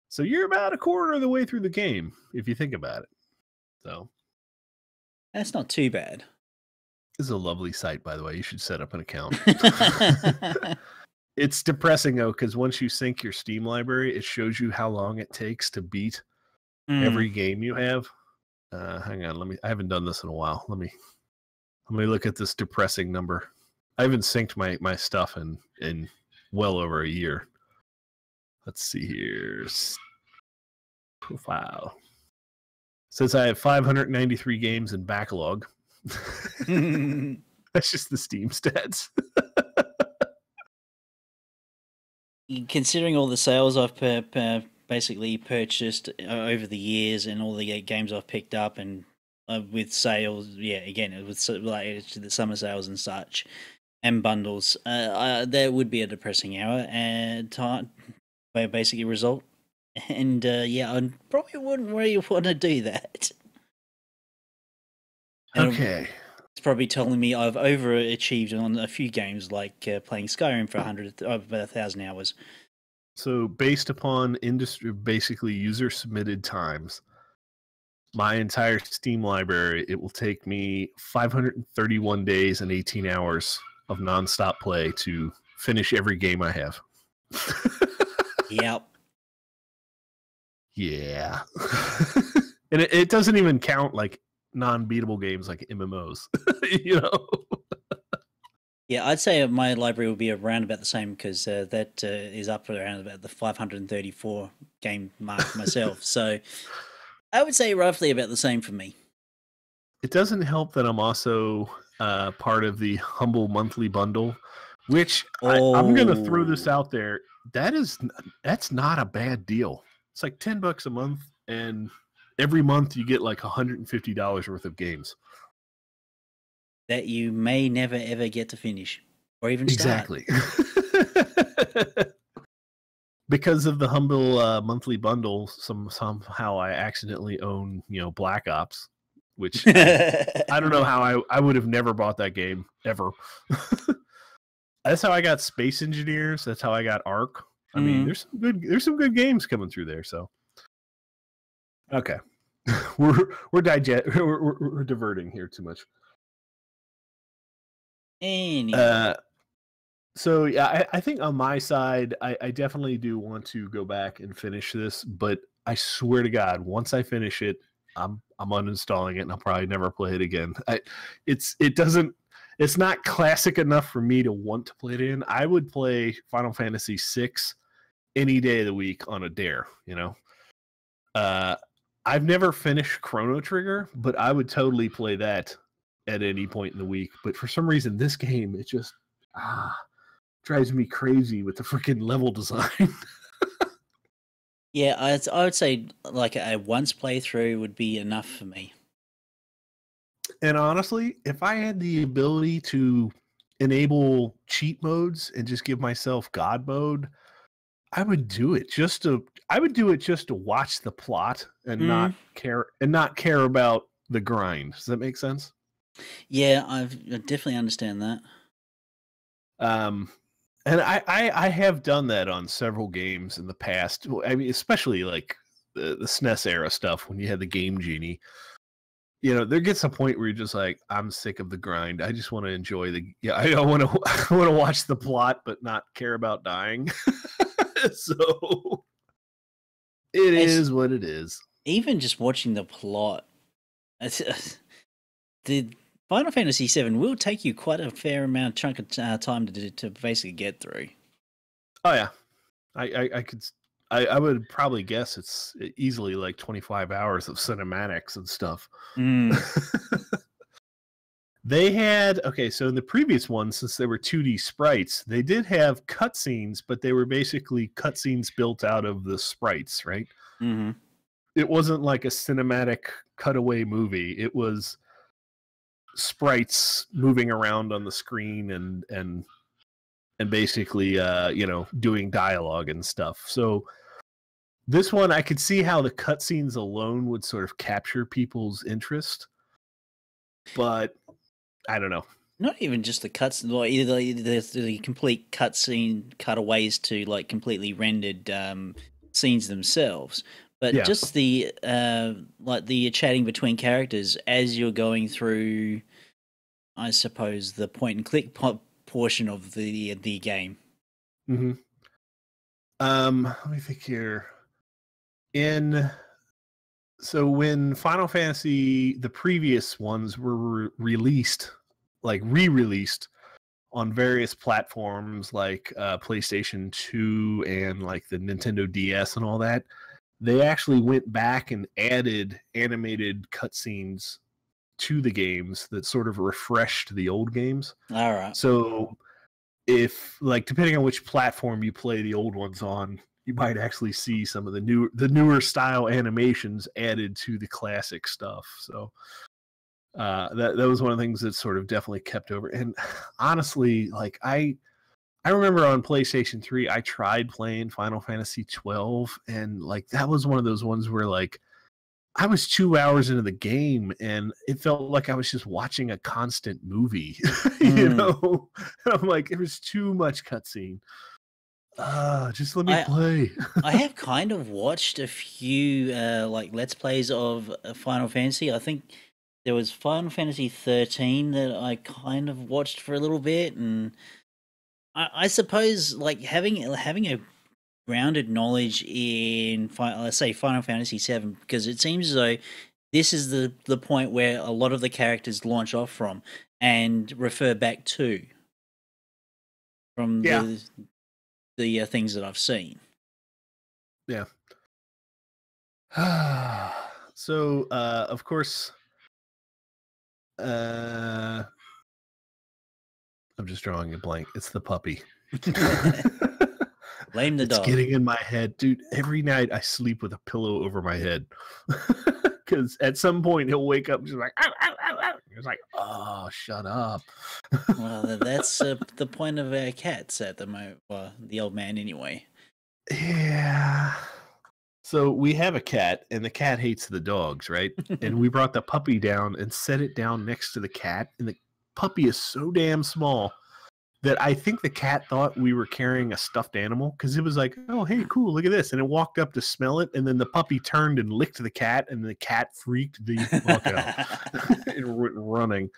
So you're about a quarter of the way through the game if you think about it. So that's not too bad. this is a lovely site, by the way. You should set up an account. It's depressing though, because once you sync your Steam library, it shows you how long it takes to beat Mm. every game you have. Hang on, I haven't done this in a while. Let me look at this depressing number. I haven't synced my stuff in well over a year. Let's see here. Profile. Says I have 593 games in backlog. That's just the Steam stats. Considering all the sales I've basically purchased over the years and all the games I've picked up, and with sales, yeah, again, with related to the summer sales and such, and bundles, there would be a depressing hour and time, basically result. And yeah, I probably wouldn't really want to do that. And Okay. it's probably telling me I've overachieved on a few games, like playing Skyrim for about 1,000 hours. So based upon industry, basically user submitted times, my entire Steam library, it will take me 531 days and 18 hours of nonstop play to finish every game I have. Yep. Yeah. And it doesn't even count like non-beatable games like MMOs, you know? Yeah, I'd say my library will be around about the same, because that is up around about the 534 game mark myself. So I would say roughly about the same for me. It doesn't help that I'm also part of the Humble Monthly Bundle, which I'm going to throw this Oh, out there. That's not a bad deal. It's like $10 a month, and every month you get like $150 worth of games. that you may never ever get to finish or even start. Exactly. Because of the Humble Monthly Bundle, somehow I accidentally own Black Ops, which I don't know how I would have never bought that game ever. That's how I got Space Engineers. That's how I got Ark. I mean, Mm. there's some good games coming through there. So okay, we're diverting here too much. Anyway, So yeah, I think on my side, I definitely do want to go back and finish this, but I swear to God, once I finish it, I'm uninstalling it and I'll probably never play it again. It's not classic enough for me to want to play it in. I would play Final Fantasy VI any day of the week on a dare, Uh I've never finished Chrono Trigger, but I would totally play that at any point in the week. But for some reason, this game, it just drives me crazy with the freaking level design. yeah, I would say like a once playthrough would be enough for me. And honestly, if I had the ability to enable cheat modes and just give myself God mode, I would do it just to watch the plot and Mm. not care about the grind. Does that make sense? Yeah, I definitely understand that. Um, and I have done that on several games in the past. I mean, especially like the SNES era stuff when you had the Game Genie. There gets a point where you're just like, I'm sick of the grind. I just want to enjoy I want to I want to watch the plot but not care about dying. So it It's is what it is. even just watching the plot. The Final Fantasy VII will take you quite a fair amount chunk of time to basically get through. Oh yeah. I could I would probably guess it's easily like 25 hours of cinematics and stuff. Mm. They had, okay, so in the previous one, since they were 2D sprites, they did have cutscenes, but they were basically cutscenes built out of the sprites, right? Mm-hmm. It wasn't like a cinematic cutaway movie. It was sprites moving around on the screen and basically, doing dialogue and stuff. So this one, I could see how the cutscenes alone would sort of capture people's interest, but I don't know. Not even just the cuts, like either the complete cutscene cutaways to like completely rendered scenes themselves, but just the like the chatting between characters as you're going through, I suppose, the point and click portion of the game. Mm-hmm. Let me think here. So when Final Fantasy, the previous ones were released, like re-released on various platforms like PlayStation 2 and like the Nintendo DS and all that, they actually went back and added animated cutscenes to the games that sort of refreshed the old games. All right. So if, like, depending on which platform you play the old ones on, you might actually see some of the newer style animations added to the classic stuff. So that was one of the things that sort of definitely kept over. And honestly, like I remember on PlayStation 3, I tried playing Final Fantasy 12, and like that was one of those ones where like I was 2 hours into the game and it felt like I was just watching a constant movie. You know? I'm like, it was too much cutscene. Just let me play. I have kind of watched a few like Let's Plays of Final Fantasy. I think there was Final Fantasy 13 that I kind of watched for a little bit, and I suppose like having a grounded knowledge in, let's say, Final Fantasy 7, because it seems as though this is the point where a lot of the characters launch off from and refer back to from the things that I've seen. Yeah. So, of course, I'm just drawing a blank. It's the puppy. Blame the dog. It's getting in my head. Dude, every night I sleep with a pillow over my head. Because at some point he'll wake up and just like, ow, ow, ow, ow. It's like, oh, shut up. Well, that's the point of our cats at the moment. Well, the old man anyway. Yeah. So we have a cat, and the cat hates the dogs, right? And we brought the puppy down and set it down next to the cat, and the puppy is so damn small that I think the cat thought we were carrying a stuffed animal, because it was like, oh, hey, cool, look at this. And it walked up to smell it, and then the puppy turned and licked the cat, and the cat freaked the fuck out and went running.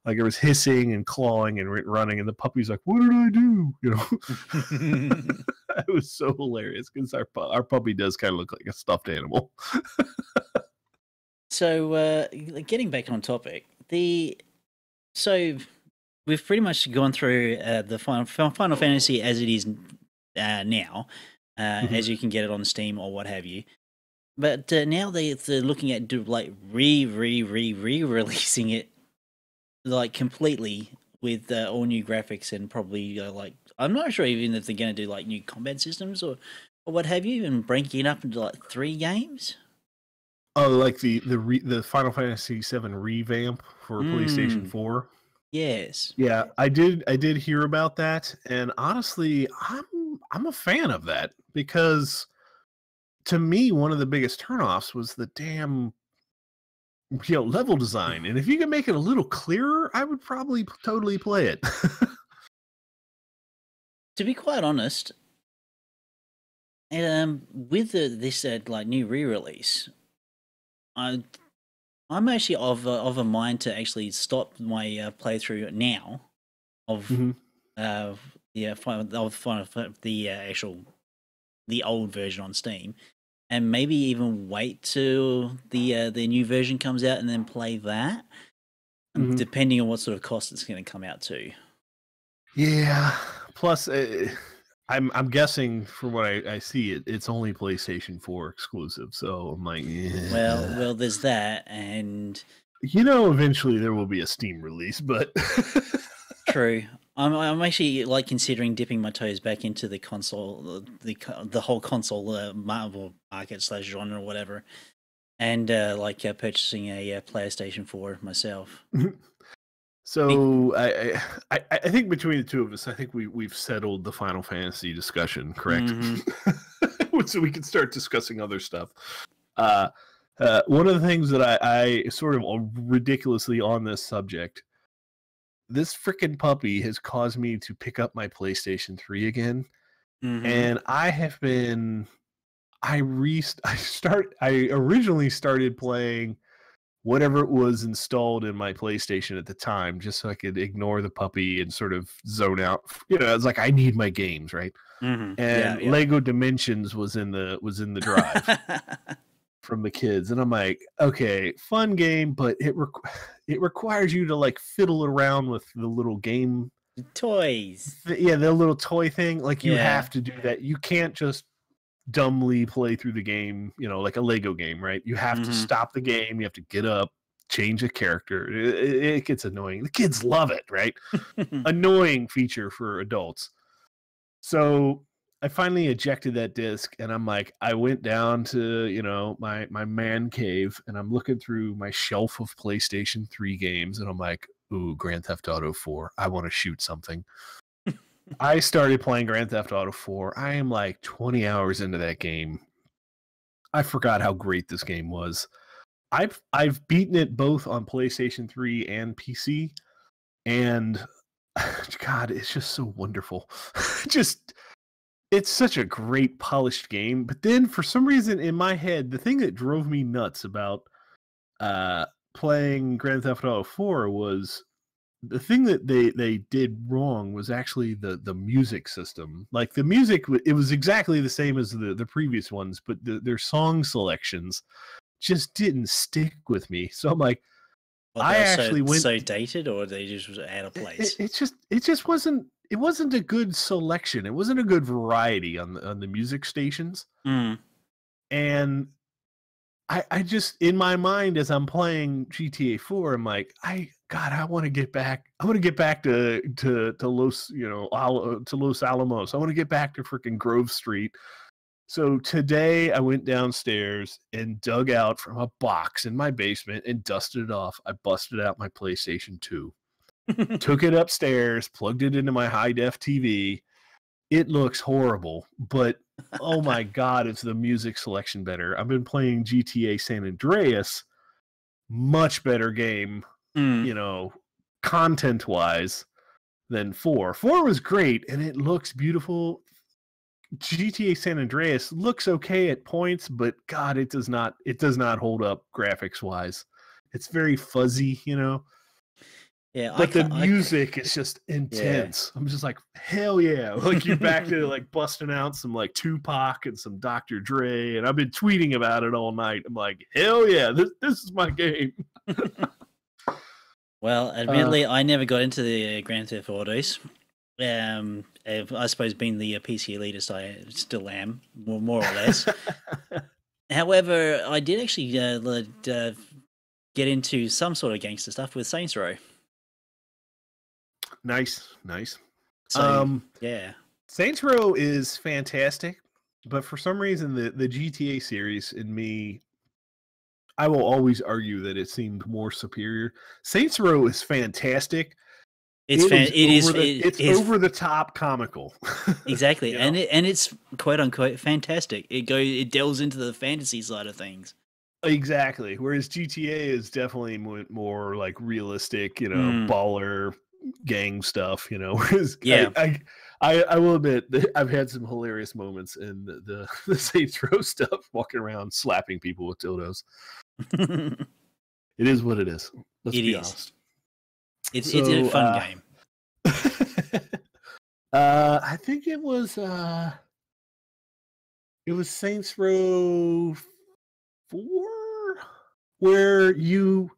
Like it was hissing and clawing and running, and the puppy's like, what did I do? You know? It was so hilarious because our puppy does kind of look like a stuffed animal. So, getting back on topic, so we've pretty much gone through the Final Fantasy as it is now, as you can get it on Steam or what have you. But now they're looking at re-releasing it like completely with all new graphics and probably like, I'm not sure even if they're going to do like new combat systems or what have you, and breaking it up into like 3 games. Oh, like the Final Fantasy 7 revamp for PlayStation 4. Yes. Yeah, I did hear about that, and honestly, I'm a fan of that, because to me one of the biggest turnoffs was the damn level design, and if you can make it a little clearer, I would probably totally play it. To be quite honest, with this like new re-release, I'm actually of a mind to actually stop my playthrough now of the old version on Steam, and maybe even wait till the new version comes out and then play that, depending on what sort of cost it's going to come out to. Yeah. Plus, I'm guessing from what I see, it's only PlayStation 4 exclusive. So I'm like, yeah. Well, there's that, and eventually there will be a Steam release, but true. I'm actually like considering dipping my toes back into the console, the whole console Marvel market / genre or whatever, and purchasing a PlayStation 4 myself. So I think between the two of us, I think we've settled the Final Fantasy discussion, correct? Mm-hmm. So we can start discussing other stuff. One of the things that I sort of ridiculously on this subject, this freaking puppy has caused me to pick up my PlayStation 3 again. Mm-hmm. And I have been I originally started playing whatever it was installed in my PlayStation at the time, just so I could ignore the puppy and sort of zone out. It's like I need my games, right? Mm-hmm. And Yeah. Lego Dimensions was in the drive from the kids, and I'm like, okay, fun game, but it requires you to like fiddle around with the little game toys. The little toy thing. Like you have to do that. You can't just dumbly play through the game, like a Lego game, right? You have to stop the game, you have to get up, change a character. It gets annoying. The kids love it, right? Annoying feature for adults. So I finally ejected that disc, and I'm like, I went down to my man cave, and I'm looking through my shelf of PlayStation 3 games, and I'm like, ooh, Grand Theft Auto 4, I want to shoot something. I started playing Grand Theft Auto 4. I am like 20 hours into that game. I forgot how great this game was. I've beaten it both on PlayStation 3 and PC, and God, it's just so wonderful. It's such a great polished game. But then for some reason in my head, the thing that drove me nuts about playing Grand Theft Auto 4 was the thing that they did wrong was actually the music system. Like the music, it was exactly the same as the previous ones, but their song selections just didn't stick with me. So I'm like, I actually went so dated, or they just was out of place. It just wasn't. It wasn't a good selection. It wasn't a good variety on the music stations. And I just, in my mind, as I'm playing GTA 4, I'm like, I want to get back. I want to get back to Los Alamos. I want to get back to freaking Grove Street. So today I went downstairs and dug out from a box in my basement and dusted it off. I busted out my PlayStation 2, took it upstairs, plugged it into my high-def TV. It looks horrible, but oh my God, is the music selection better. I've been playing GTA San Andreas, much better game, content-wise than 4. 4 was great, and it looks beautiful. GTA San Andreas looks okay at points, but God, it does not hold up graphics-wise. It's very fuzzy, Yeah, but the music is just intense. Yeah. I'm just like, hell yeah. Like you're back to like busting out some like Tupac and some Dr. Dre, and I've been tweeting about it all night. I'm like, hell yeah, this is my game. Well, admittedly, I never got into the Grand Theft Autos. I suppose being the PC elitist I still am, more or less. However, I did actually get into some sort of gangster stuff with Saints Row. Nice. So, yeah. Saints Row is fantastic, but for some reason the GTA series in me, I will always argue that it seemed more superior. Saints Row is fantastic. It's over the top comical. Exactly. And it's quote unquote fantastic. It delves into the fantasy side of things. Exactly. Whereas GTA is definitely more like realistic, baller gang stuff, Whereas I will admit that I've had some hilarious moments in the Saints Row stuff, walking around slapping people with dildos. It is what it is. Let's be honest. It's a fun game. I think it was Saints Row 4, where you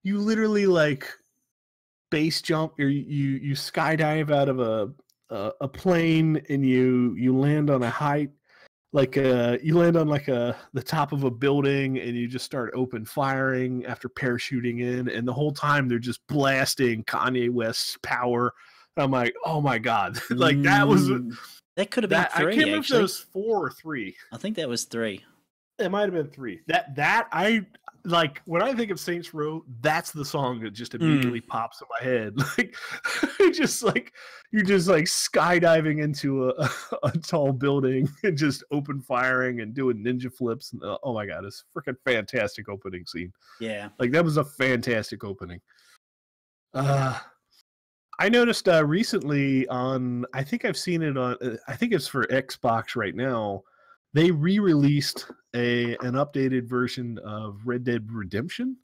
literally like base jump, or you skydive out of a plane and you land on a height, like you land on like the top of a building, and you just start open firing after parachuting in, and the whole time they're just blasting Kanye West's Power. And I'm like, oh my god, like that could have been 3. I can't remember if actually. it was 4 or 3. I think that was 3. It might have been 3. That I like when I think of Saints Row, that's the song that just immediately pops in my head. Like just like you're just like skydiving into a tall building and just open firing and doing ninja flips. And oh my god, it's a freaking fantastic opening scene. Yeah, like that was a fantastic opening. I noticed recently on, I think I've seen it on, I think it's for Xbox right now. They re-released an updated version of Red Dead Redemption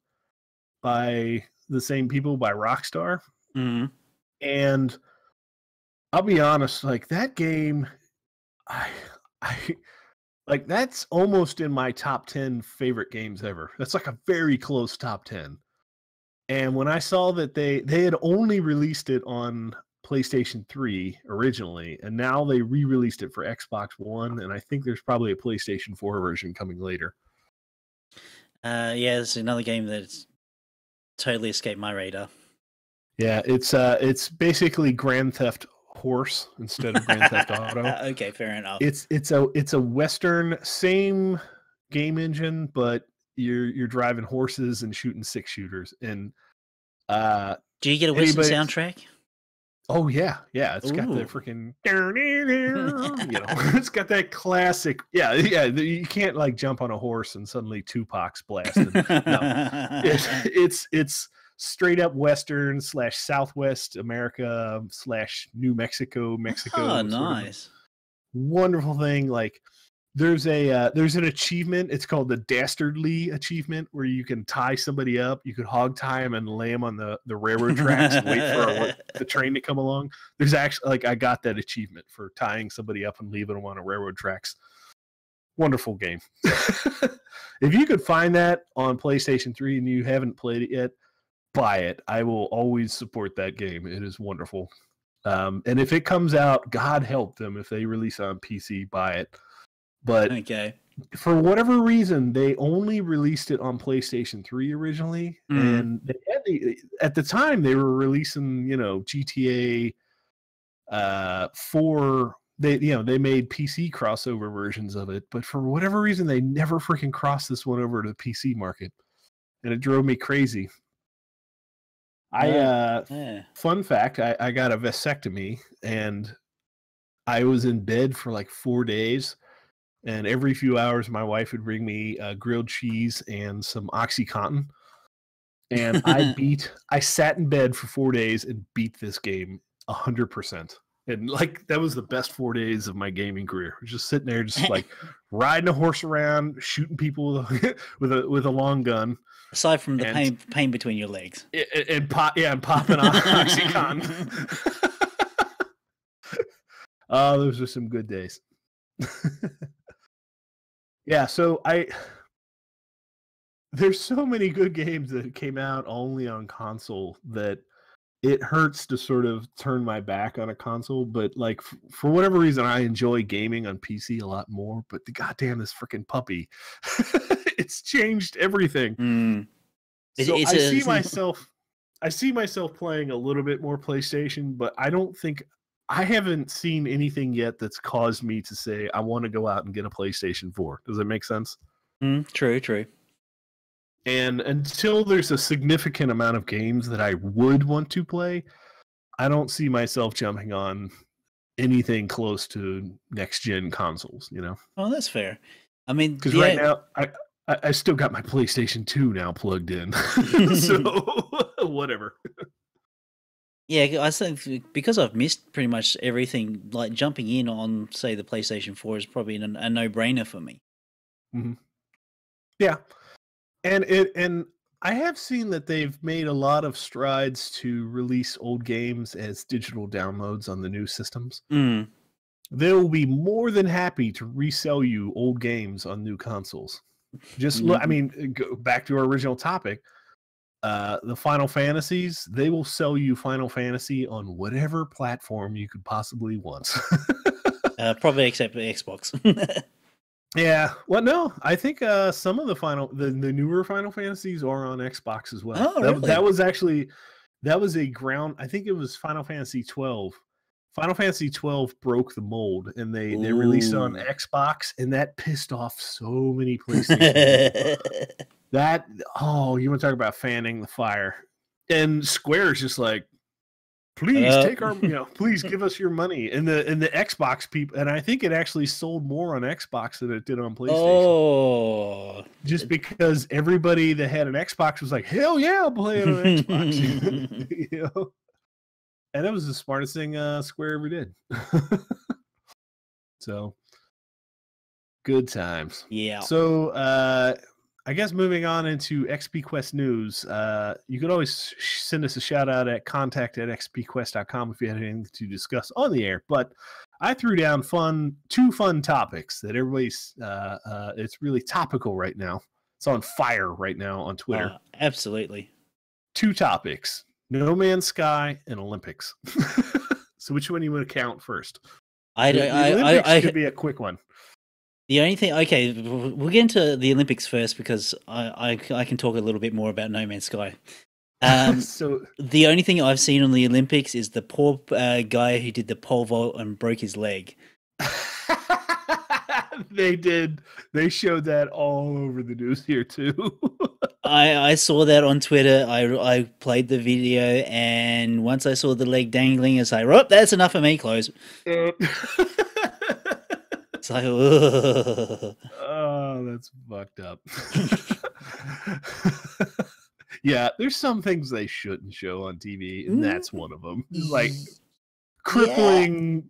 by the same people, by Rockstar. Mm-hmm. And I'll be honest, like that game, I like that's almost in my top 10 favorite games ever. That's like a very close top 10. And when I saw that they had only released it on PlayStation 3 originally, and now they re-released it for Xbox One, and I think there's probably a PlayStation 4 version coming later. Yeah, it's another game that's totally escaped my radar. Yeah, it's basically Grand Theft Horse instead of Grand Theft Auto. Okay, fair enough. It's a Western, same game engine, but you're driving horses and shooting 6-shooters. And do you get a Western soundtrack? Oh yeah, it's got the freaking it's got that classic. Yeah, you can't like jump on a horse and suddenly Tupac's blasting. No, it's straight up Western / Southwest America / New Mexico. Oh, nice, wonderful thing. Like there's an achievement. It's called the Dastardly achievement, where you can tie somebody up. You could hog tie them and lay them on the railroad tracks and wait for the train to come along. There's actually, like, I got that achievement for tying somebody up and leaving them on a railroad tracks. Wonderful game. If you could find that on PlayStation 3 and you haven't played it yet, buy it. I will always support that game. It is wonderful. And if it comes out, God help them if they release it on PC, buy it. But okay, for whatever reason, they only released it on PlayStation 3 originally, and they had at the time they were releasing, GTA 4. They made PC crossover versions of it, but for whatever reason, they never freaking crossed this one over to the PC market, and it drove me crazy. Fun fact: I got a vasectomy, and I was in bed for like 4 days. And every few hours, my wife would bring me grilled cheese and some OxyContin. And I sat in bed for 4 days and beat this game 100%. And like, that was the best 4 days of my gaming career. Just sitting there, just like riding a horse around, shooting people with a long gun. Aside from the pain between your legs. And popping on OxyContin. Oh, those are some good days. Yeah, so there's so many good games that came out only on console that it hurts to sort of turn my back on a console. But like for whatever reason, I enjoy gaming on PC a lot more. But the goddamn this freaking puppy, it's changed everything. So I see myself playing a little bit more PlayStation, but I haven't seen anything yet that's caused me to say I want to go out and get a PlayStation 4. Does that make sense? True. And until there's a significant amount of games that I would want to play, I don't see myself jumping on anything close to next-gen consoles, Oh, that's fair. I mean, because right now, I still got my PlayStation 2 now plugged in. So, whatever. Yeah, I think because I've missed pretty much everything, like jumping in on, say, the PlayStation 4 is probably a no-brainer for me. Mm-hmm. Yeah, and I have seen that they've made a lot of strides to release old games as digital downloads on the new systems. They will be more than happy to resell you old games on new consoles. Just look, I mean, go back to our original topic. the Final Fantasies, they will sell you Final Fantasy on whatever platform you could possibly want. Probably except for Xbox. Yeah. Well, no, I think some of the newer Final Fantasies are on Xbox as well. Oh, really? That was a ground. I think it was Final Fantasy 12. Final Fantasy 12 broke the mold, and they released it on Xbox, and that pissed off so many PlayStation people. You want to talk about fanning the fire? And Square's just like, please take our, please give us your money. And the Xbox people, and I think it actually sold more on Xbox than it did on PlayStation. Oh, just because everybody that had an Xbox was like, hell yeah, I'll play it on Xbox. And that was the smartest thing Square ever did. So, good times. Yeah. So, I guess moving on into XPQuest news, you could always send us a shout out at contact@xpquest.com if you had anything to discuss on the air. But I threw down two fun topics that everybody's, it's really topical right now. It's on fire right now on Twitter. Absolutely. Two topics: No Man's Sky and Olympics. So which one do you want to count first? Olympics could be a quick one. The only thing, okay, we'll get into the Olympics first because I can talk a little bit more about No Man's Sky. So the only thing I've seen on the Olympics is the poor guy who did the pole vault and broke his leg. They did. They showed that all over the news here too. I saw that on Twitter. I played the video, and once I saw the leg dangling, it's like, oh, that's enough for me. Close. It's like, ugh. Oh, that's fucked up. Yeah, there's some things they shouldn't show on TV, and that's one of them. Like crippling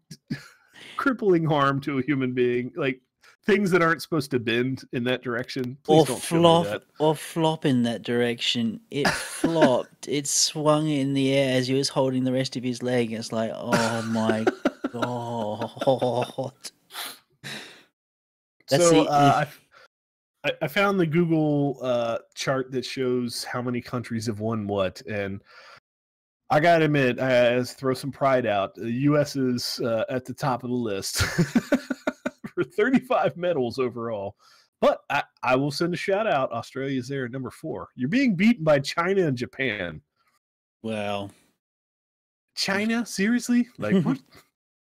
harm to a human being, like things that aren't supposed to bend in that direction. Please don't show me that. Or flop in that direction. It flopped. It swung in the air as he was holding the rest of his leg. It's like, oh my god. I found the Google chart that shows how many countries have won what, and I gotta admit, I throw some pride out. The U.S. is at the top of the list for 35 medals overall. But I will send a shout out. Australia's there at number 4. You're being beaten by China and Japan. Well, China? Seriously? Like what?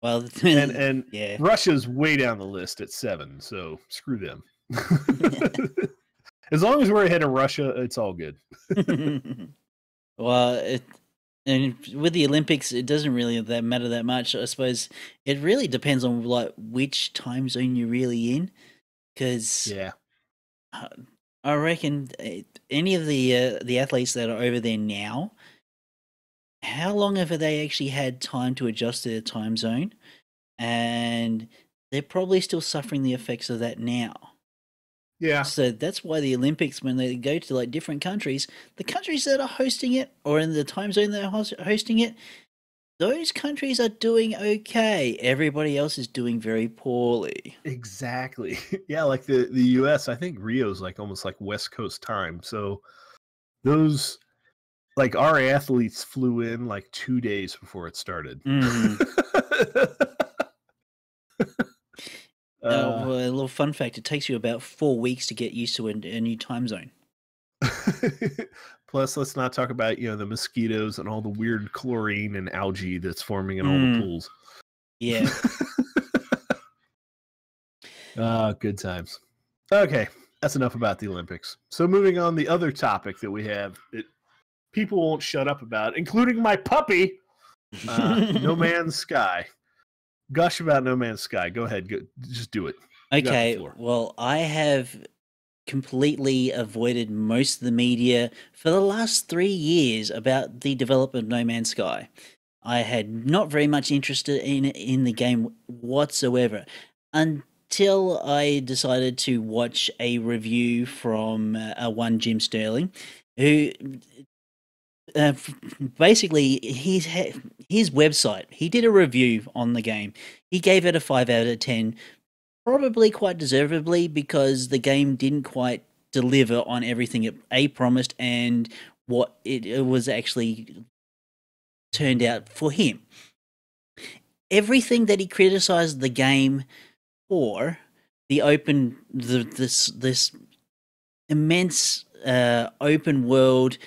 Well, and yeah. Russia's way down the list at 7, so screw them. As long as we're ahead of Russia, it's all good. Well, and with the Olympics, it doesn't really matter that much. I suppose it really depends on like which time zone you're really in, because I reckon any of the athletes that are over there now, how long have they actually had time to adjust to their time zone? And they're probably still suffering the effects of that now. Yeah. So that's why the Olympics, when they go to like different countries, the countries that are hosting it or in the time zone that are hosting it, those countries are doing okay. Everybody else is doing very poorly. Exactly. Yeah, like the US, I think Rio's like almost like West Coast time. So those, like our athletes flew in like 2 days before it started. A little fun fact, it takes you about 4 weeks to get used to a new time zone. Plus, let's not talk about, the mosquitoes and all the weird chlorine and algae that's forming in all the pools. Yeah. Good times. Okay, that's enough about the Olympics. So moving on, the other topic that we have that people won't shut up about, including my puppy, No Man's Sky. Gush about No Man's Sky. Go ahead. Just do it. Okay, well, I have completely avoided most of the media for the last 3 years about the development of No Man's Sky. I had not very much interest in the game whatsoever until I decided to watch a review from one Jim Sterling, who basically his website, he did a review on the game. He gave it a 5 out of 10, probably quite deservedly, because the game didn't quite deliver on everything it promised and what it was actually turned out for him. Everything that he criticized the game for, this immense open world,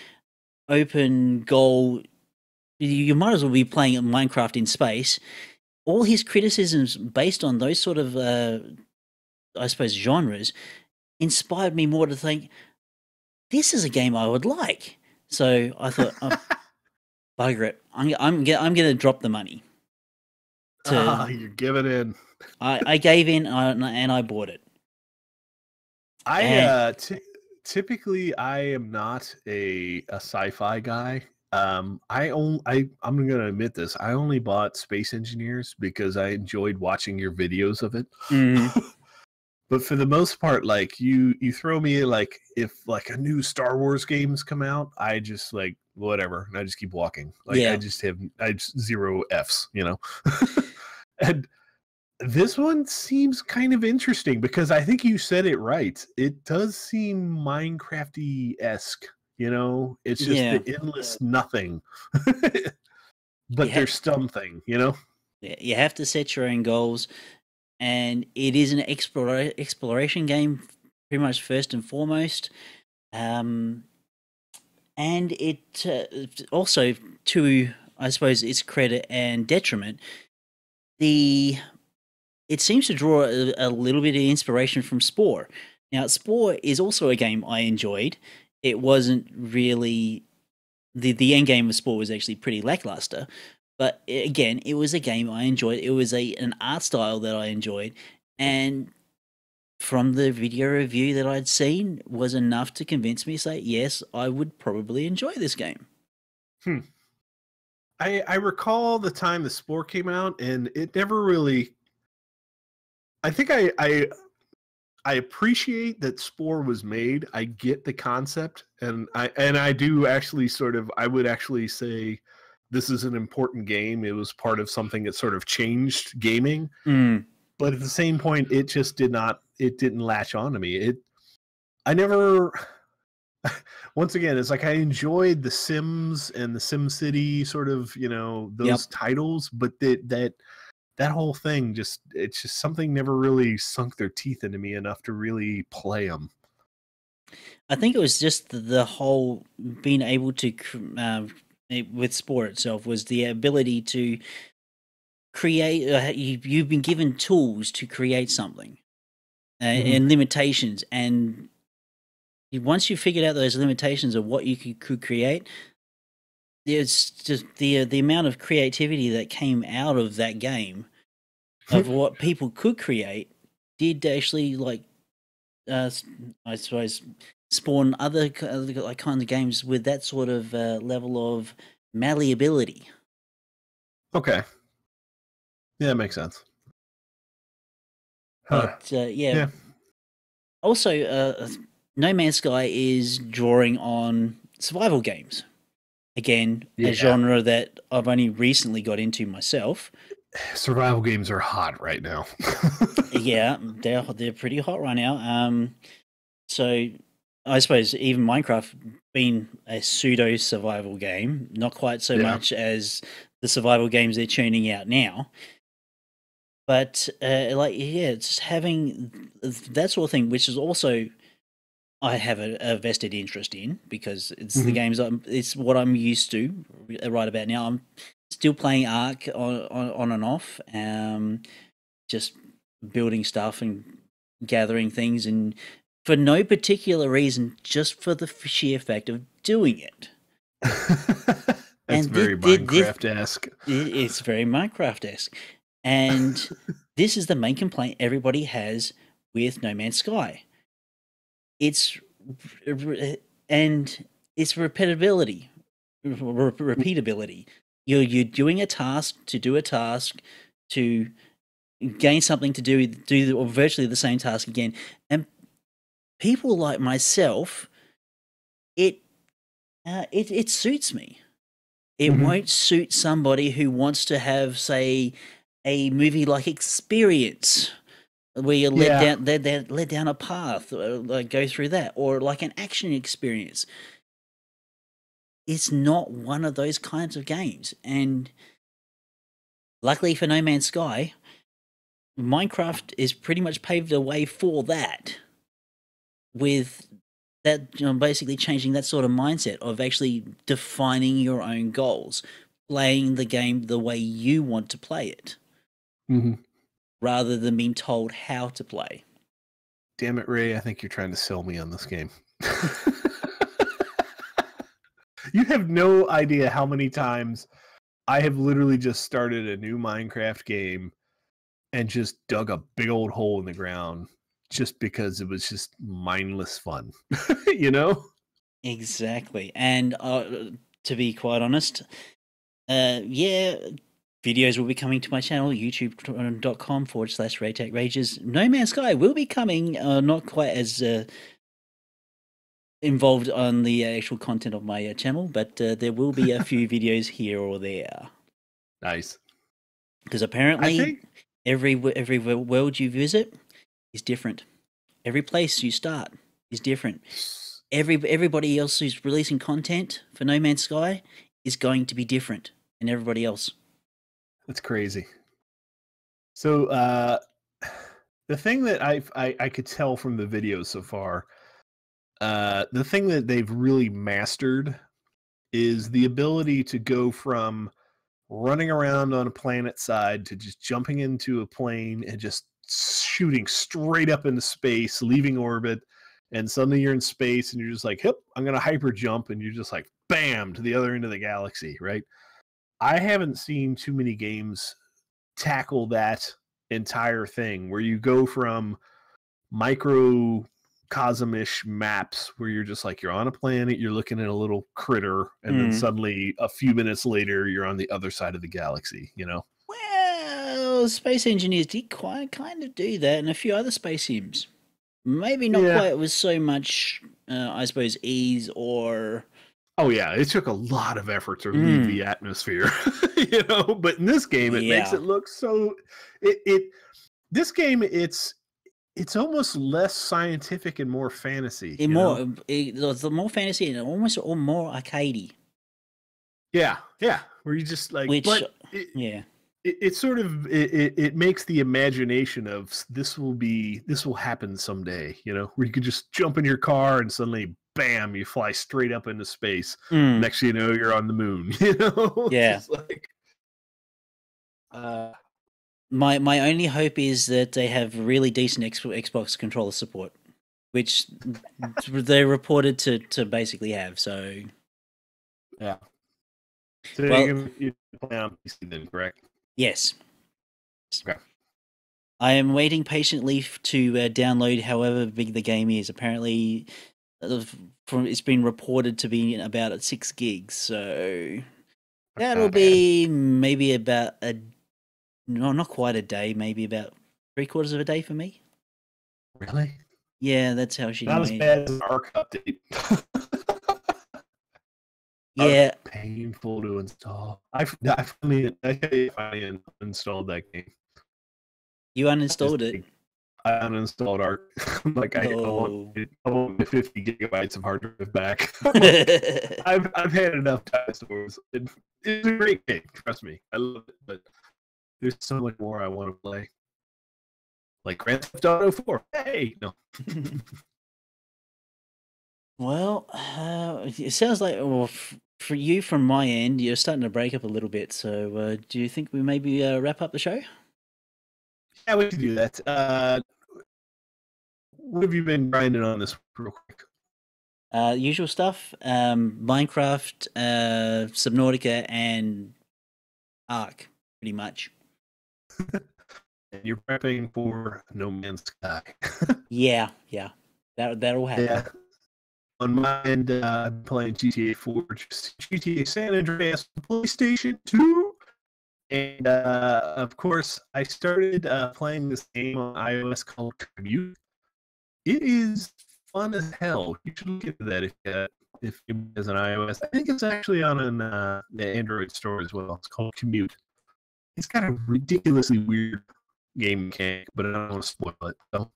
open goal. You might as well be playing Minecraft in space. All his criticisms based on those sort of, I suppose, genres inspired me more to think, this is a game I would like. So I thought, oh, bugger it, I'm going to drop the money. You're giving in. I gave in and I bought it. Typically I am not a sci-fi guy. I'm gonna admit this. I only bought Space Engineers because I enjoyed watching your videos of it. But for the most part, like you throw me like if like a new Star Wars games come out, I just like whatever, and I just keep walking. Like I just zero Fs, you know. And this one seems kind of interesting because I think you said it right. It does seem Minecrafty-esque, you know? It's just the endless nothing. But there's something, you know? Yeah, you have to set your own goals, and it is an exploration game, pretty much first and foremost. And it also, to, I suppose, its credit and detriment, it seems to draw a little bit of inspiration from Spore. Now, Spore is also a game I enjoyed. It wasn't really... The end game of Spore was actually pretty lackluster. But again, it was a game I enjoyed. It was an art style that I enjoyed. And from the video review that I'd seen was enough to convince me to say, yes, I would probably enjoy this game. I recall the time the Spore came out, and it never really... I think I appreciate that Spore was made. I get the concept, and I do actually I would actually say this is an important game. It was part of something that sort of changed gaming. But at the same point, it just didn't latch on to me. Once again, it's like I enjoyed the Sims and the SimCity sort of, you know, those titles, but that whole thing it's just something never really sunk their teeth into me enough to really play them. I think it was just the whole being able to, with Spore itself, was the ability to create. You've been given tools to create something, and limitations, and once you figured out those limitations of what you could create, it's just the amount of creativity that came out of that game of what people could create did actually, like, I suppose, spawn other like kinds of games with that sort of level of malleability. Okay. Yeah, that makes sense. But also, No Man's Sky is drawing on survival games. Again, a genre that I've only recently got into myself. Survival games are hot right now. Yeah, they're pretty hot right now. So I suppose even Minecraft being a pseudo survival game, not quite so much as the survival games they're churning out now. But it's having that sort of thing, which is also I have a vested interest in, because it's the games it's what I'm used to right about now. I'm still playing Ark on and off, just building stuff and gathering things, and for no particular reason, just for the sheer fact of doing it. That's very Minecraft-esque. It's very Minecraft-esque. And this is the main complaint everybody has with No Man's Sky. It's repeatability. You're doing a task to do a task to gain something to do or virtually the same task again. And people like myself, it suits me. It won't suit somebody who wants to have, say, a movie like Experience, where you're led down a path, like go through that, or like an action experience. it's not one of those kinds of games. And luckily for No Man's Sky, Minecraft is pretty much paved the way for that, with that, basically changing that sort of mindset of actually defining your own goals, playing the game the way you want to play it, rather than being told how to play. Damn it, Ray! I think you're trying to sell me on this game. You have no idea how many times I have literally just started a new Minecraft game and just dug a big old hole in the ground just because it was just mindless fun, you know? Exactly. And to be quite honest, yeah, videos will be coming to my channel, youtube.com/Raetac Rages. No Man's Sky will be coming, not quite as involved on the actual content of my channel, but there will be a few videos here or there. Nice. Because apparently every world you visit is different. Every place you start is different. Everybody else who's releasing content for No Man's Sky is going to be different than everybody else. That's crazy. So the thing that I could tell from the videos so far, the thing that they've really mastered is the ability to go from running around on a planet side to just jumping into a plane and just shooting straight up into space, leaving orbit, and suddenly you're in space and you're just like, yep, I'm going to hyper jump, and you're just like, bam, to the other end of the galaxy, right? I haven't seen too many games tackle that entire thing where you go from microcosm-ish maps where you're just like, you're on a planet, you're looking at a little critter, and then suddenly a few minutes later you're on the other side of the galaxy, you know? Well, Space Engineers did kind of do that in a few other space sims. Maybe not quite with so much, I suppose, ease or... Oh, yeah, it took a lot of effort to leave the atmosphere, you know? But in this game, it makes it look so... This game, it's almost less scientific and more fantasy. It's more fantasy and almost more arcadey. Yeah, where you just like... It sort of it makes the imagination of this will happen someday, you know, where you could just jump in your car and suddenly bam, you fly straight up into space. Next thing you know, you're on the moon, you know? Yeah. Like, my only hope is that they have really decent Xbox controller support, which they're reported to basically have. So yeah. So you play on PC then, correct? Yes. Okay. I am waiting patiently to download however big the game is. Apparently, it's been reported to be about at 6 gigs. So that'll be maybe about not quite a day, maybe about 3/4 of a day for me. Really? Yeah, that's how she. Not as bad as an ARC update. Yeah, painful to install. I finally uninstalled that game. You uninstalled it? I uninstalled ARC. Like I want 50 gigabytes of hard drive back. I've had enough dinosaurs. It's a great game, trust me. I love it, but there's so much more I want to play. Like Grand Theft Auto 4. Hey, no. Well, it sounds like, for you from my end, you're starting to break up a little bit. So, do you think we maybe wrap up the show? Yeah, we can do that. What have you been grinding on this real quick? Usual stuff. Minecraft, Subnautica, and Ark, pretty much. And you're prepping for No Man's Sky. Yeah. That'll happen. Yeah. On my end, I'm playing GTA 4, GTA San Andreas, PlayStation 2. And, of course, I started playing this game on iOS called Commute. It is fun as hell. You should look into that if it has an iOS. I think it's actually on the Android store as well. It's called Commute. It's got a ridiculously weird game mechanic, but I don't want to spoil it. So.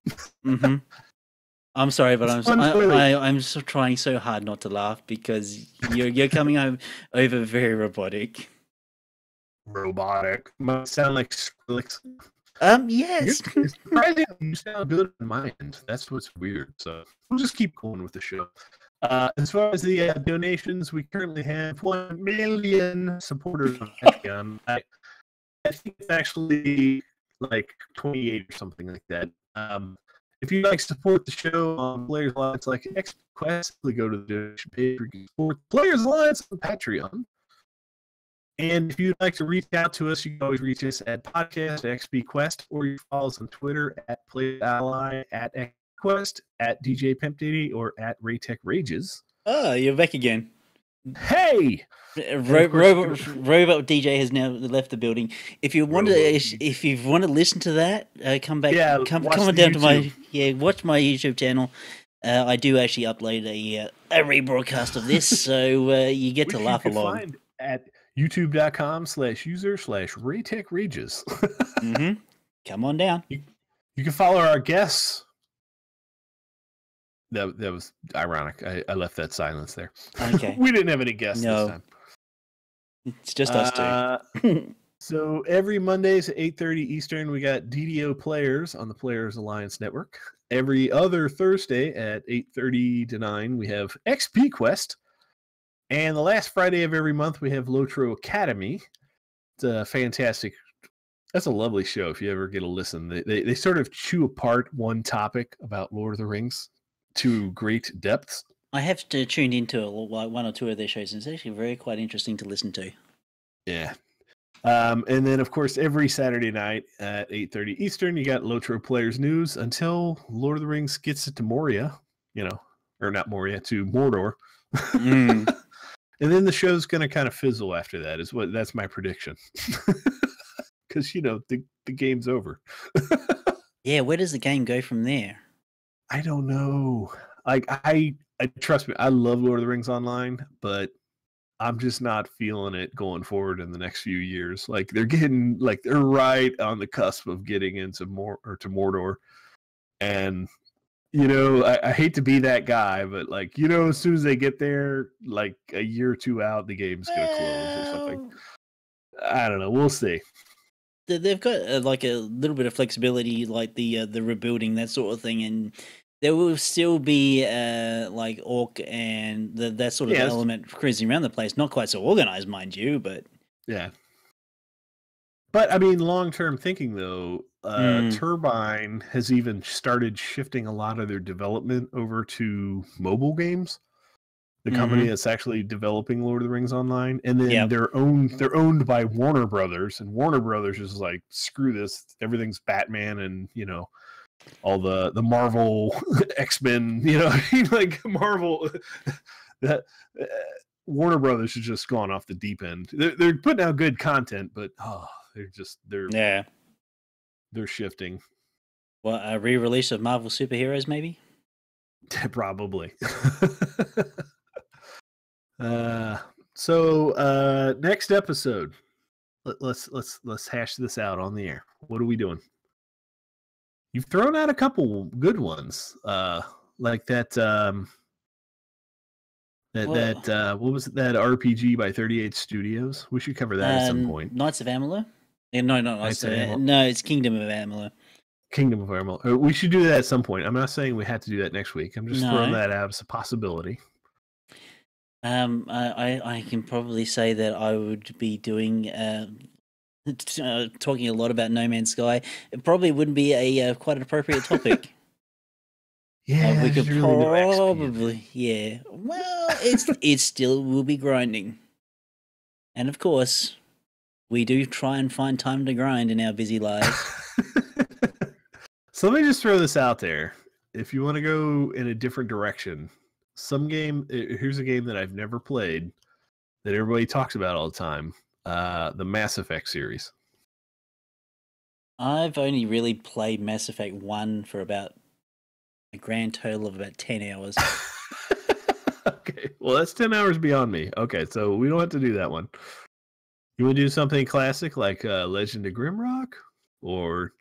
I'm sorry, but It's fun toilet. I'm so trying so hard not to laugh because you're coming over very robotic. Robotic. Might sound like Skrillex. Yes. It's surprising you sound good on my end. That's what's weird. So we'll just keep going with the show. As far as the donations, we currently have 1 million supporters on Patreon. I think it's actually like 28 or something like that. If you'd like to support the show on Players Alliance like XPQuest, please go to the donation page where you can support Players Alliance on Patreon. And if you'd like to reach out to us, you can always reach us at podcast@XPQuest, or you can follow us on Twitter at PlayAlly, at XPQuest, at DJPimpDaddy, or at Raetac Rages. Oh, you're back again. Hey! Robot DJ has now left the building. If you want to listen to that, come back. Yeah, come on down to my watch my YouTube channel. I do actually upload a rebroadcast of this, so you get to laugh along. Find at youtube.com/user/Raetac Rages. Mm-hmm. Come on down. You can follow our guests. That was ironic. I left that silence there. Okay. We didn't have any guests this time. It's just us two. So every Mondays at 8:30 Eastern, we got DDO Players on the Players Alliance Network. Every other Thursday at 8:30 to 9, we have XPQuest. And the last Friday of every month, we have Lotro Academy. It's a fantastic. That's a lovely show if you ever get a listen. They sort of chew apart one topic about Lord of the Rings to great depths. I have to tune into one or two of their shows, and it's actually quite interesting to listen to. Yeah. And then, of course, every Saturday night at 8:30 Eastern, you got Lotro Players News until Lord of the Rings gets it to Moria, or not Moria, to Mordor. And then the show's going to kind of fizzle after that. That's my prediction. Because, the game's over. Yeah, where does the game go from there? I don't know. Like, I trust me, I love Lord of the Rings Online, but I'm just not feeling it going forward in the next few years. Like, they're right on the cusp of getting into to Mordor. And, I hate to be that guy, but as soon as they get there, like a year or two out, the game's going to close or something. I don't know. We'll see. They've got a little bit of flexibility, like the rebuilding, that sort of thing, and there will still be orc and that sort of element cruising around the place. Not quite so organized, mind you, but yeah. But I mean, long-term thinking though, Turbine has even started shifting a lot of their development over to mobile games. The company that's actually developing Lord of the Rings Online, and then they're owned by Warner Brothers, and Warner Brothers is like, screw this, everything's Batman, and all the Marvel X-Men, like Marvel. That Warner Brothers has just gone off the deep end. They're putting out good content, but they're shifting. Well, a re-release of Marvel superheroes, maybe. Probably. So next episode, let's hash this out on the air. What are we doing? You've thrown out a couple good ones, like that. What was it, that RPG by 38 Studios? We should cover that at some point. Knights of Amalur. No, not Knights of Amalur. No, it's Kingdom of Amalur. Kingdom of Amalur. We should do that at some point. I'm not saying we have to do that next week. I'm just throwing that out as a possibility. I can probably say that I would be doing talking a lot about No Man's Sky. It probably wouldn't be a quite an appropriate topic. Yeah, we could probably Well, it still will be grinding, and of course, we do try and find time to grind in our busy lives. So let me just throw this out there. If you want to go in a different direction, here's a game that I've never played that everybody talks about all the time, the Mass Effect series. I've only really played Mass Effect 1 for about a grand total of about 10 hours. Okay, well, that's 10 hours beyond me. Okay, so we don't have to do that one. You want to do something classic like Legend of Grimrock? Or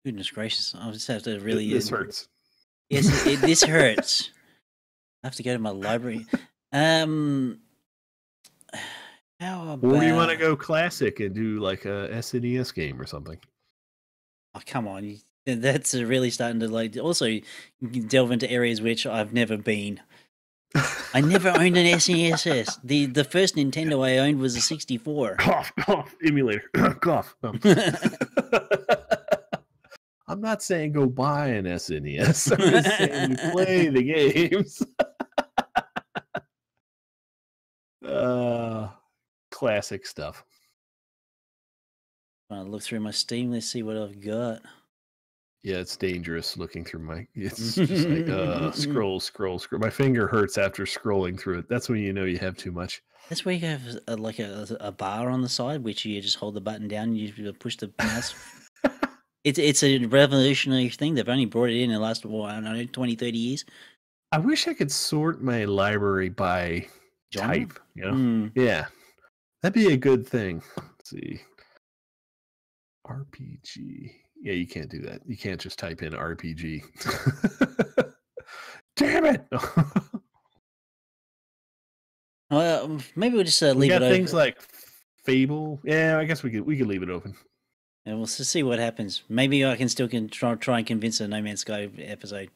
Goodness gracious! I just have to really. This hurts. Yes, this hurts. I have to go to my library. How about? Or do you want to go classic and do like a SNES game or something? Oh, come on! That's really starting to like. Also, you can delve into areas which I've never been. I never owned an SNES. The first Nintendo I owned was a 64. Cough, emulator, cough. I'm not saying go buy an SNES. I'm just saying you play the games. Classic stuff. I'll look through my Steam. Let's see what I've got. Yeah, it's dangerous looking through my. It's just like scroll. My finger hurts after scrolling through it. That's when you know you have too much. That's where you have a bar on the side, which you just hold the button down and you push the mouse. It's a revolutionary thing. They've only brought it in the last, I don't know, 20, 30 years. I wish I could sort my library by type. You know, yeah, that'd be a good thing. Let's see, RPG. Yeah, you can't do that. You can't just type in RPG. Damn it! Well, maybe we'll just leave we got it open. Things like Fable. Yeah, I guess we could leave it open. And we'll see what happens. Maybe I can still try and convince a No Man's Sky episode.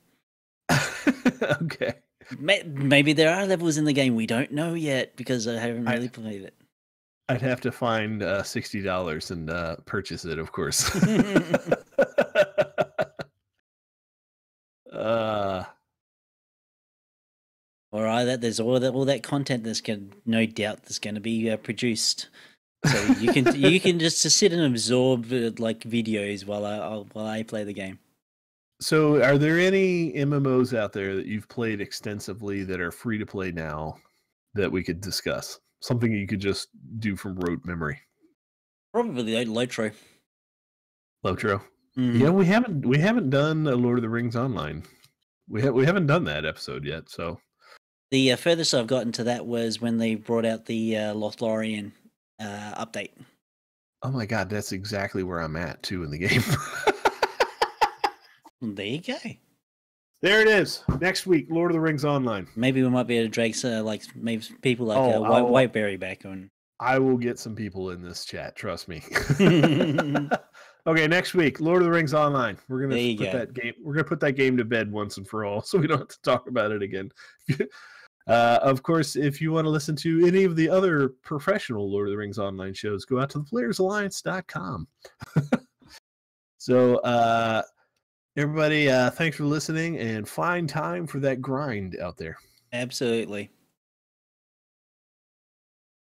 Okay. Maybe there are levels in the game we don't know yet because I haven't really played it. I'd have to find $60 and purchase it, of course. Or either there's all that content that's no doubt that's going to be produced, so you can just sit and absorb like videos while I play the game. So, are there any MMOs out there that you've played extensively that are free to play now that we could discuss? Something you could just do from rote memory. Probably Lotro. Lotro. Mm-hmm. Yeah, we haven't done Lord of the Rings Online. We haven't done that episode yet. So the furthest I've gotten to that was when they brought out the Lothlorien update. Oh my god, that's exactly where I'm at too in the game. There you go. There it is. Next week, Lord of the Rings Online. Maybe we might be able to drag like maybe people like Whiteberry back on. I will get some people in this chat. Trust me. Okay, next week, Lord of the Rings Online. We're gonna put that game. We're gonna put that game to bed once and for all, so we don't have to talk about it again. Of course, if you want to listen to any of the other professional Lord of the Rings Online shows, go out to theplayersalliance.com. So, everybody, thanks for listening, and find time for that grind out there. Absolutely.